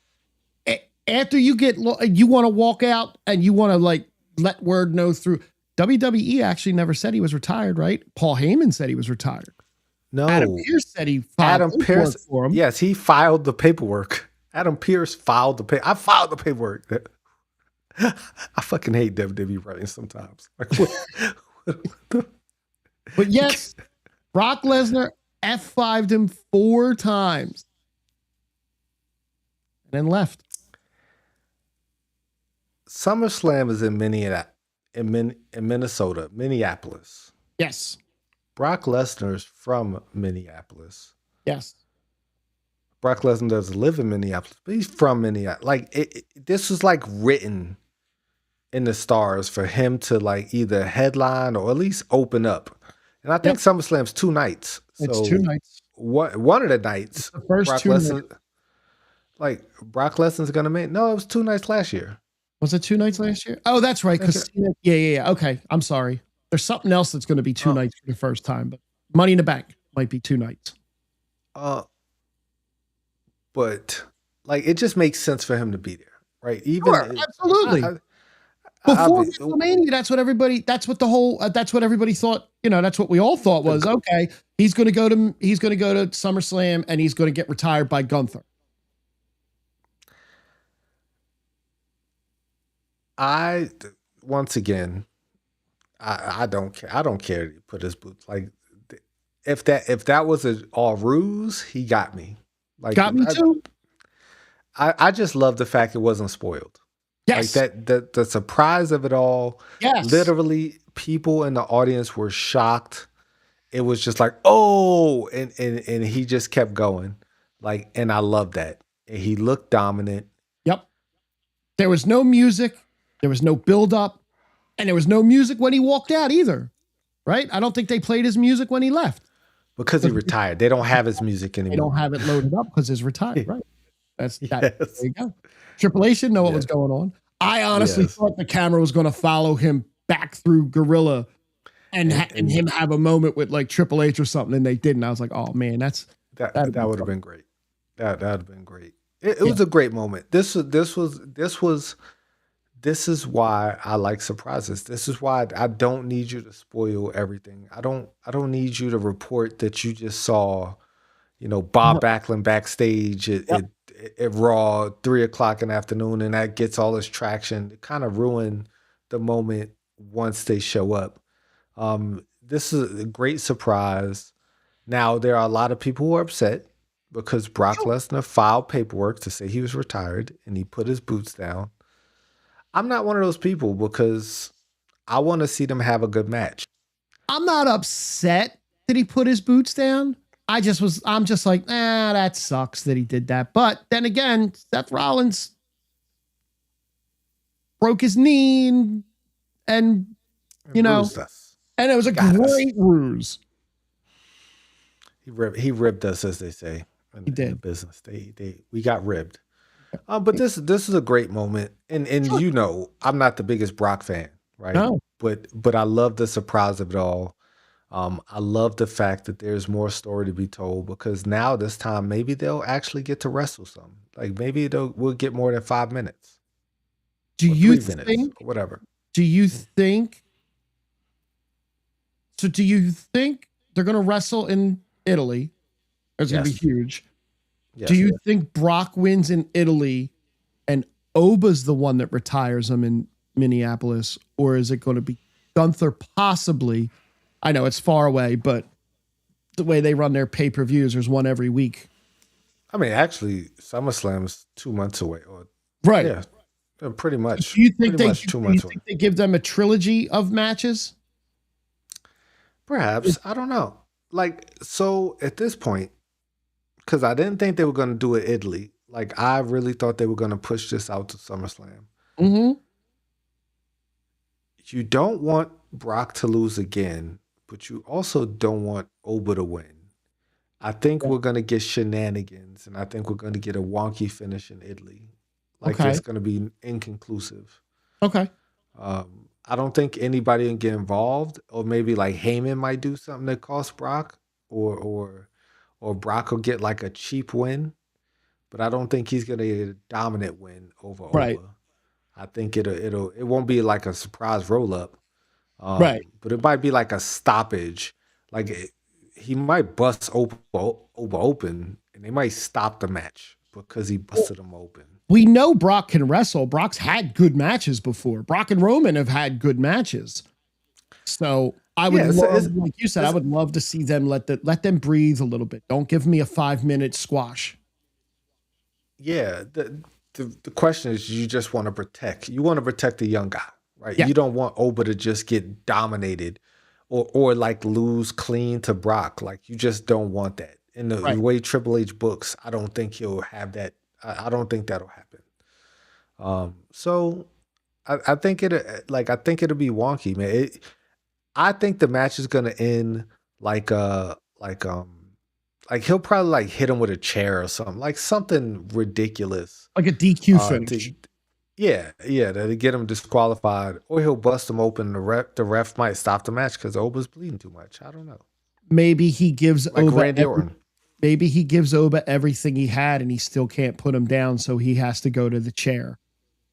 After you want to walk out and you want to like let word know through. WWE actually never said he was retired, right? Paul Heyman said he was retired. No. Adam Pearce said he filed paperwork for him. Yes, he filed the paperwork. Adam Pearce filed the paper. I filed the paperwork. I fucking hate WWE writing sometimes. Like, But yes, Brock Lesnar F5'd him 4 times and then left. SummerSlam is in Minnesota, Minneapolis. Yes. Brock Lesnar's from Minneapolis. Yes. Brock Lesnar doesn't live in Minneapolis, but he's from Minneapolis. Like this was like written in the stars for him to like either headline or at least open up. And I think SummerSlam's 2 nights. It's 2 nights. One of the nights, the first Brock 2 Lesnar, nights. like Brock Lesnar's gonna make. No, it was 2 nights last year. Was it 2 nights last year? Oh, that's right. Because yeah. Okay, I'm sorry. There's something else that's going to be 2 nights for the first time, but Money in the Bank might be 2 nights. But like it just makes sense for him to be there, right? Even sure, absolutely. Before WrestleMania, that's what everybody thought. You know, that's what we all thought was okay. He's going to go to SummerSlam and he's going to get retired by Gunther. Once again, I don't care. I don't care to put his boots. Like if that was all ruse, he got me. Like got me too. I just love the fact it wasn't spoiled. Yes. Like the surprise of it all. Yes. Literally, people in the audience were shocked. It was just like, oh, and he just kept going. Like, and I love that. And he looked dominant. Yep. There was no music. There was no build up. And there was no music when he walked out either. Right? I don't think they played his music when he left. Because he retired. They don't have his music anymore. They don't have it loaded up because he's retired, right? That's that. Yes. There you go. Triple H didn't know what was going on. I honestly thought the camera was going to follow him back through Gorilla and him have a moment with like Triple H or something, and they didn't. I was like, oh man, that would have been great. That would have been great. It was a great moment. This is why I like surprises. This is why I don't need you to spoil everything. I don't need you to report that you just saw, Bob Backlund backstage at Raw 3:00 in the afternoon, and that gets all this traction. It kind of ruined the moment once they show up. This is a great surprise. Now there are a lot of people who are upset because Brock Lesnar filed paperwork to say he was retired and he put his boots down. I'm not one of those people because I want to see them have a good match. I'm not upset that he put his boots down. I'm just like, that sucks that he did that. But then again, Seth Rollins broke his knee and bruised us. And it was a great ruse. He ribbed us, as they say. He did. In the business. We got ribbed. But this is a great moment, and sure. I'm not the biggest Brock fan, right? No. But I love the surprise of it all. I love the fact that there's more story to be told because now this time maybe they'll actually get to wrestle some. Like maybe we'll get more than 5 minutes. Do you think? Or whatever. Do you think? So do you think they're going to wrestle in Italy? It's going to be huge. Yes. Do you think Brock wins in Italy and Oba's the one that retires him in Minneapolis? Or is it going to be Gunther possibly? I know it's far away, but the way they run their pay-per-views, there's one every week. I mean, actually, SummerSlam is 2 months away. Right. Yeah, pretty much. Do you think they give them a trilogy of matches? Perhaps. I don't know. Like, so at this point, because I didn't think they were going to do it Italy. Like, I really thought they were going to push this out to SummerSlam. Mm-hmm. you don't want Brock to lose again, but you also don't want Oba to win. I think Yeah. we're gonna get shenanigans, and I think we're gonna get a wonky finish in Italy. Like it's Okay. gonna be inconclusive. Okay. I don't think anybody can get involved, or maybe like Heyman might do something that costs Brock, or Brock will get like a cheap win. But I don't think he's gonna get a dominant win over Right. Oba. I think it won't be like a surprise roll up, Right. but it might be like a stoppage. Like he might bust Oba open, and they might stop the match because he Well, busted him open. we know Brock can wrestle. Brock's had good matches before. Brock and Roman have had good matches. So I would Yeah, love, like you said, I it's would love to see them let them breathe a little bit. Don't give me a 5-minute squash. yeah. The question is, you just want to protect. You want to protect the young guy, right? Yeah. You don't want Oba to just get dominated, or like lose clean to Brock. Like you just don't want that. In the Right. way Triple H books, I don't think he'll have that. I don't think that'll happen. So I think I think it'll be wonky, man. I think the match is gonna end like like he'll probably like hit him with a chair or something, like something ridiculous. Like a DQ To finish. yeah, to get him disqualified, or he'll bust him open. The ref might stop the match because Oba's bleeding too much. I don't know, Maybe he gives like Oba Randy Orton. maybe he gives Oba everything he had and he still can't put him down, so he has to go to the chair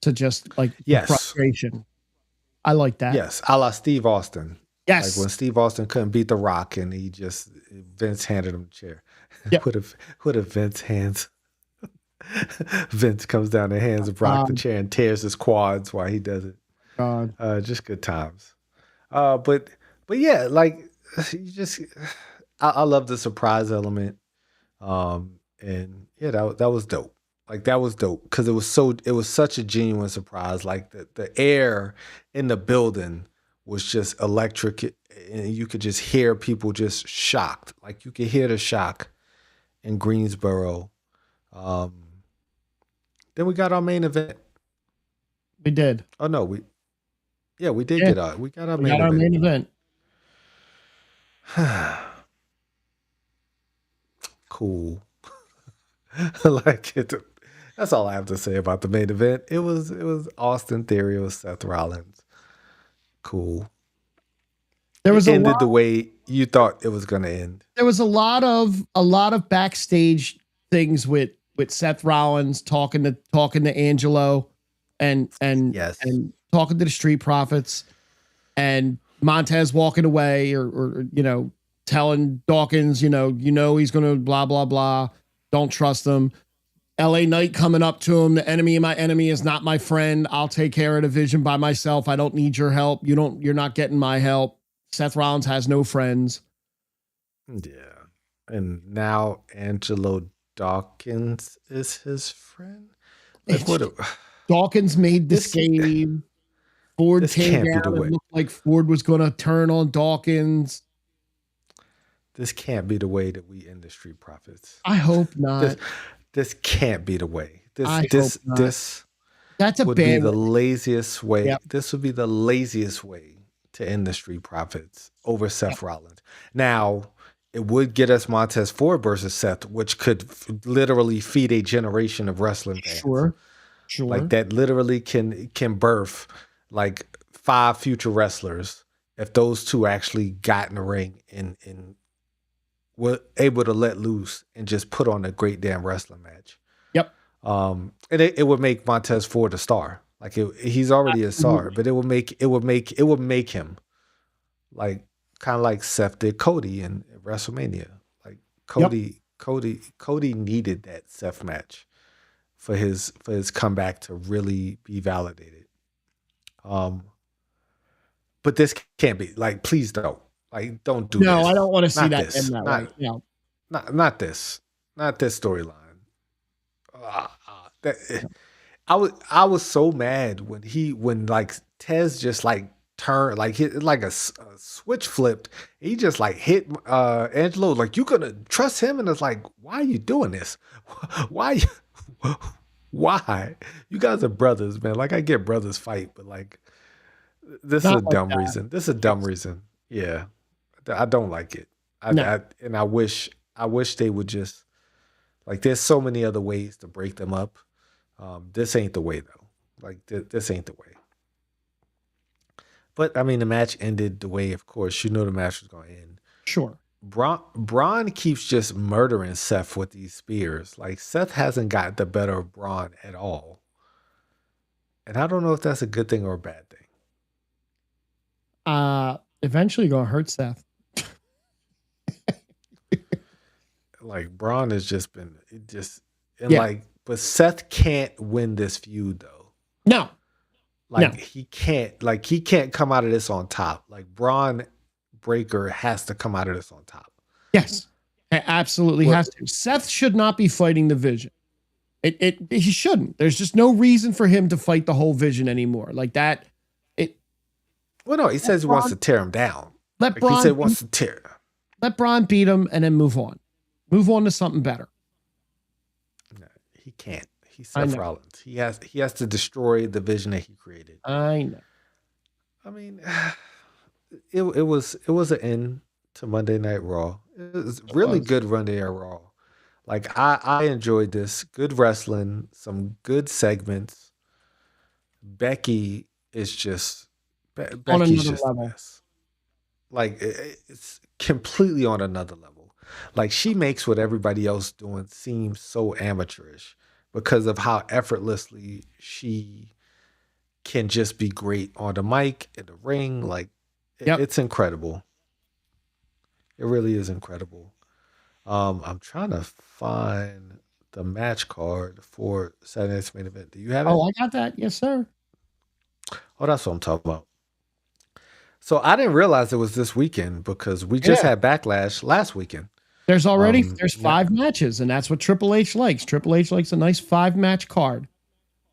to just like Yes, frustration. I like that. yes, a la Steve Austin. Like Yes. when Steve Austin couldn't beat The Rock, and he just Vince handed him a chair. Yep. What if Vince hands Vince comes down and hands Brock the chair and tears his quads while he does it. God. Just good times. But yeah, like you just I love the surprise element. And yeah, that was dope. Like that was dope because it was such a genuine surprise. Like the air in the building was just electric, and you could just hear people just shocked. Like you could hear the shock in Greensboro. Um, then we got our main event. We did. Oh no, we did Yeah. we got our We main got our event. main event. Cool. Like it. That's all I have to say about the main event. It was Austin Theory with Seth Rollins. Cool. There It was a ended lot the way you thought it was gonna end. there was a lot of backstage things with Seth Rollins talking to Angelo and Yes. talking to the Street Profits and Montez walking away or telling Dawkins, he's gonna blah blah blah. Don't trust him. LA Knight coming up to him. The enemy of my enemy is not my friend. I'll take care of the vision by myself. I don't need your help. You're not getting my help. Seth Rollins has no friends. Yeah. And now Angelo Dawkins is his friend. Like what? Dawkins made the This can't- save. Ford this came can't be the down way. and looked like Ford was going to turn on Dawkins. This can't be the way that we end the Street Profits. I hope not. This can't be the way. I This hope not. this That's a would be bad the one. laziest way. Yep. This would be the laziest way to end the Street Profits over Seth Rollins. Now, it would get us Montez Ford versus Seth, which could literally feed a generation of wrestling fans. Sure. Like that literally can birth like 5 future wrestlers if those two actually got in the ring and were able to let loose and just put on a great damn wrestling match. Yep. And it would make Montez Ford a star. Like he's already a star, but it would make him like kind of like Seth did Cody in WrestleMania. Like Cody needed that Seth match for his comeback to really be validated. But this can't be like, please don't. Like, don't do this. No, I don't want to see Not that this. end that Not- way. No. Not this. Not this storyline. I was so mad when like Tez just like turned like hit like a switch flipped. He just like hit Angelo like, you gonna trust him? And it's like, why are you doing this? Why? Why? You guys are brothers, man. Like I get brothers fight, but like This is a Not like dumb that. reason. This is a dumb reason. Yeah, I don't like it. No, And I wish they would just like. There's so many other ways to break them up. This ain't the way though. Like this ain't the way. But I mean, the match ended the way, of course, you know the match was going to end. sure. Braun keeps just murdering Seth with these spears. Like Seth hasn't got the better of Braun at all, and I don't know if that's a good thing or a bad thing. Eventually gonna hurt Seth. Like Braun has just been it just and Yeah. like, but Seth can't win this feud though. No, Like No. he can't come out of this on top. Like Braun Breaker has to come out of this on top. yes, it absolutely Well, has to. Seth should not be fighting the Vision. He shouldn't. There's just no reason for him to fight the whole Vision anymore. Like that. well, no, he says he wants to tear him down. Let Like he said he wants to tear. let Braun beat him and then move on. Move on to something better. No, he can't. He's I Seth know. Rollins. He has to destroy the vision that he created. I know. I mean, it was an end to Monday Night Raw. It was really was. good Monday Night Raw. Like I enjoyed this. Good wrestling, some good segments. Becky is just On Becky's another just a level. mess. Like it's completely on another level. Like she makes what everybody else doing seem so amateurish because of how effortlessly she can just be great on the mic, in the ring. Like Yep. it's incredible. It really is incredible. I'm trying to find the match card for Saturday's main event. Do you have it? Oh, I got that. Yes, sir. Oh, that's what I'm talking about. So I didn't realize it was this weekend because we just Yeah. had Backlash last weekend. There's already Um, there's now- 5 matches, and that's what Triple H likes. Triple H likes a nice 5-match card.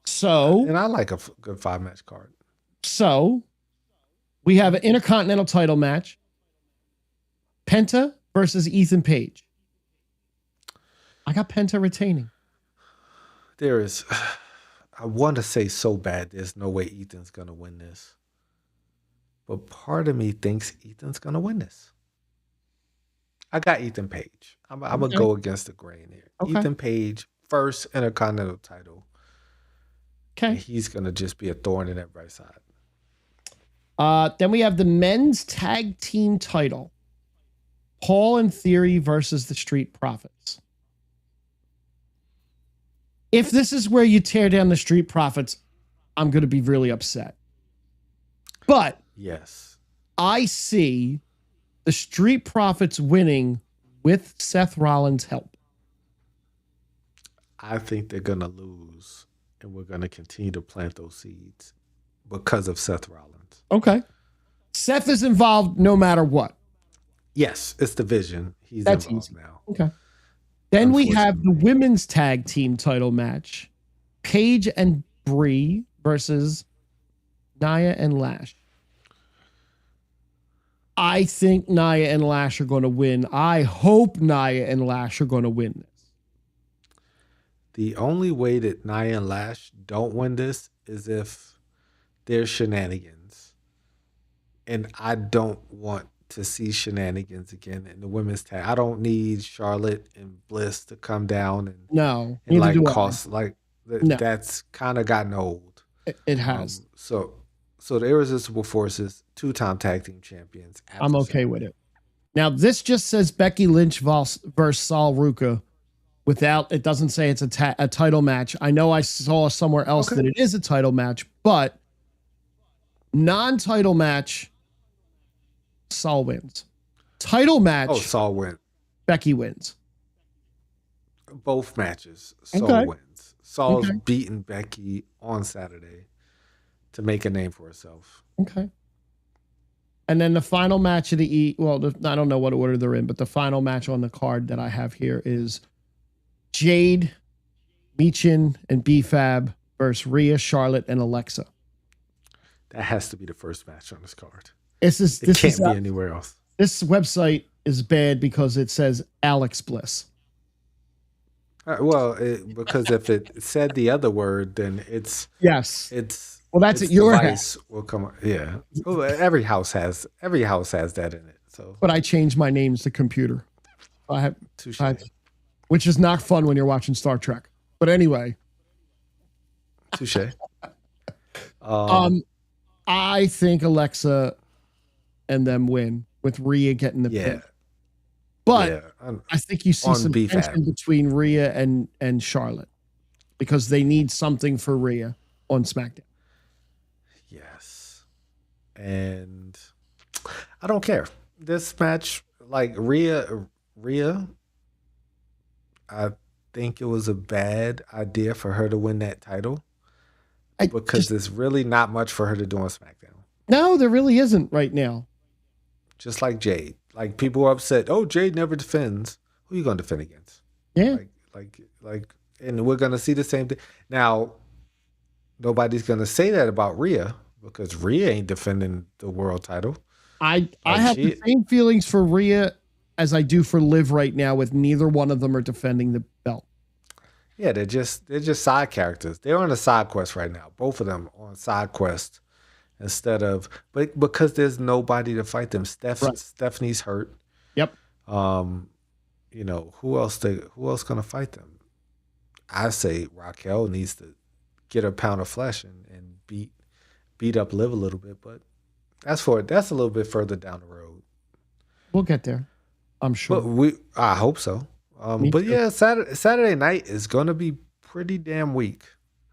So And I like a good 5-match card. we have an Intercontinental title match. Penta versus Ethan Page. I got Penta retaining. There is, I want to say so bad there's no way Ethan's going to win this. But part of me thinks Ethan's going to win this. I got Ethan Page. I'm going Okay. to go against the grain here. Okay. Ethan Page, first Intercontinental title. And Okay. he's going to just be a thorn in everybody's side. Then we have the men's tag team title. Paul and Theory versus the Street Profits. If this is where you tear down the Street Profits, I'm going to be really upset. But Yes. I see the Street Profits winning with Seth Rollins' help. I think they're going to lose, and we're going to continue to plant those seeds because of Seth Rollins. Okay. Seth is involved no matter what. Yes, it's the vision. He's That's involved easy. now. Okay. Then we have the Unfortunately. women's tag team title match. Paige and Brie versus Nia and Lash. I think Nia and Lash are going to win. I hope Nia and Lash are going to win this. The only way that Nia and Lash don't win this is if there's shenanigans. And I don't want to see shenanigans again in the women's tag. I don't need Charlotte and Bliss to come down No, and neither like do I. cost like No. that's kind of gotten old. It has. So the Irresistible Forces, 2-time tag team champions. I'm okay with it. Now, this just says Becky Lynch versus Sol Ruka. Without, it doesn't say it's a title match. I know I saw somewhere else Okay. that it is a title match, but non-title match, Sol wins. Title match, Oh, Saul wins. Becky wins. Both matches. Saul Okay. wins. Saul's Okay. beating Becky on Saturday to make a name for herself. Okay. And then the final match of the I don't know what order they're in, but the final match on the card that I have here is Jade, Meechin, and B-Fab versus Rhea, Charlotte, and Alexa. That has to be the first match on this card. It Can't be anywhere else. This website is bad because it says Alex Bliss. Well, because if it said the other word, then it's Yes. Well, that's its at your house. device will come. Yeah, well, every house has that in it. So, But I changed my names to computer. touche. Which is not fun when you're watching Star Trek. But anyway, Touche. I think Alexa and them win with Rhea getting the pin. But I think you see some tension between Rhea and Charlotte because they need something for Rhea on SmackDown. Yes. And I don't care. This match, like Rhea, I think it was a bad idea for her to win that title because there's really not much for her to do on SmackDown. No, there really isn't right now. Just like Jade. Like people are upset. Oh, Jade never defends. Who are you going to defend against? Yeah. Like, and we're going to see the same thing. Now, nobody's going to say that about Rhea because Rhea ain't defending the world title. I have the same feelings for Rhea as I do for Liv right now, with neither one of them are defending the belt. Yeah, they're just side characters. They're on a side quest right now. Both of them on side quest instead of, but because there's nobody to fight them. Stephanie's hurt. Yep. You know, who else gonna fight them? I say Raquel needs to get a pound of flesh and beat up Liv a little bit, but that's a little bit further down the road. We'll get there, I'm sure. But I hope so. But yeah, Saturday night is gonna be pretty damn weak.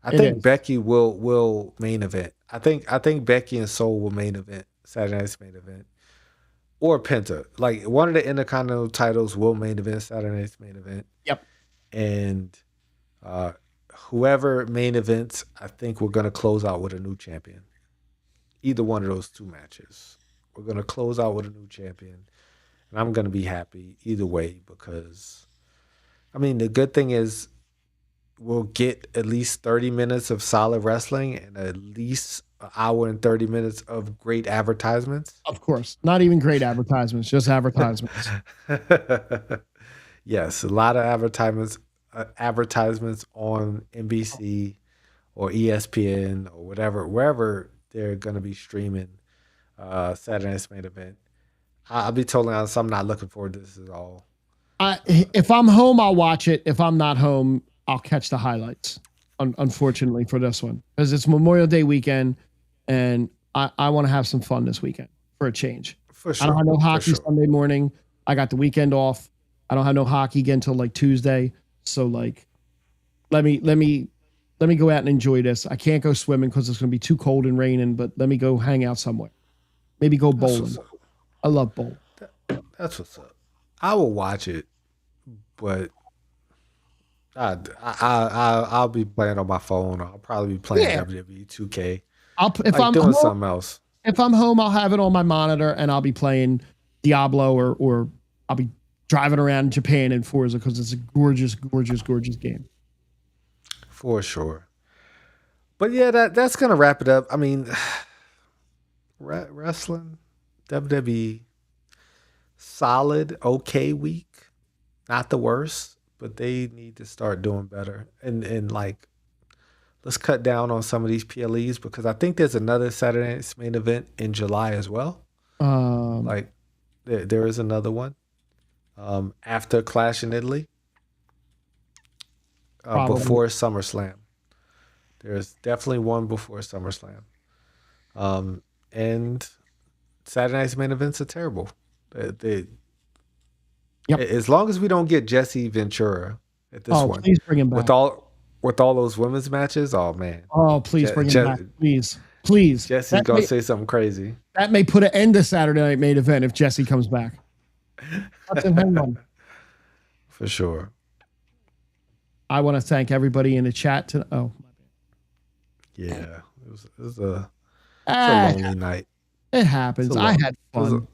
I think Becky will main event. I think Becky and Sol will main event Saturday night's main event, or Penta. Like one of the Intercontinental titles will main event Saturday night's main event. Yep. And whoever main events, I think we're gonna close out with a new champion. Either one of those two matches, we're gonna close out with a new champion, and I'm gonna be happy either way because, I mean, the good thing is we'll get at least 30 minutes of solid wrestling and at least an hour and 30 minutes of great advertisements. Of course. Not even great advertisements, just advertisements. Yes, a lot of advertisements on NBC or ESPN or wherever they're going to be streaming Saturday night's main event. I'll be totally honest, I'm not looking forward to this at all. If I'm home, I'll watch it. If I'm not home, I'll catch the highlights, unfortunately, for this one. Because it's Memorial Day weekend, and I want to have some fun this weekend for a change. For sure. I don't have no hockey Sunday morning. I got the weekend off. I don't have no hockey again until like Tuesday. So like, let me go out and enjoy this. I can't go swimming because it's going to be too cold and raining, but let me go hang out somewhere. Maybe go bowling. I love bowling. That's what's up. I will watch it, but I'll be playing on my phone. I'll probably be playing WWE 2K. If I'm doing home, something else. If I'm home, I'll have it on my monitor and I'll be playing Diablo or I'll be driving around Japan in Forza because it's a gorgeous, gorgeous, gorgeous game. For sure. But yeah, that's gonna wrap it up. I mean, wrestling, WWE, solid, okay week, not the worst, but they need to start doing better. And like, let's cut down on some of these PLEs because I think there's another Saturday night's main event in July as well. Like there is another one after Clash in Italy. Before SummerSlam. There's definitely one before SummerSlam. And Saturday night's main events are terrible. As long as we don't get Jesse Ventura at this one. Please bring him back. With all those women's matches, oh man. Oh, please bring him back. Please. Jesse's going to say something crazy. That may put an end to Saturday night main event if Jesse comes back. Hang on. For sure. I want to thank everybody in the chat. Yeah, it was a lonely night. It happens. I had fun.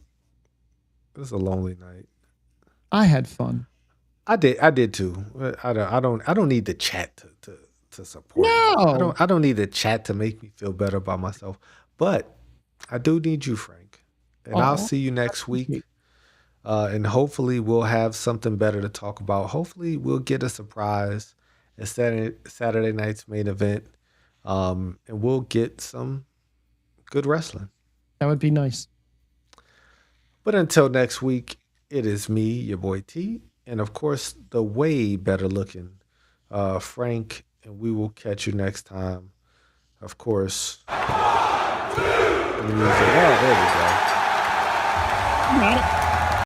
It was a lonely night. I had fun. I did too. I don't need the chat to support. No, I don't need the chat to make me feel better about myself. But I do need you, Frank. And I'll see you next week. And hopefully we'll have something better to talk about. Hopefully we'll get a surprise at Saturday night's main event. And we'll get some good wrestling. That would be nice. But until next week, it is me, your boy T, and of course, the way better looking Frank, and we will catch you next time. Of course, the music. Oh, there we go. Got it.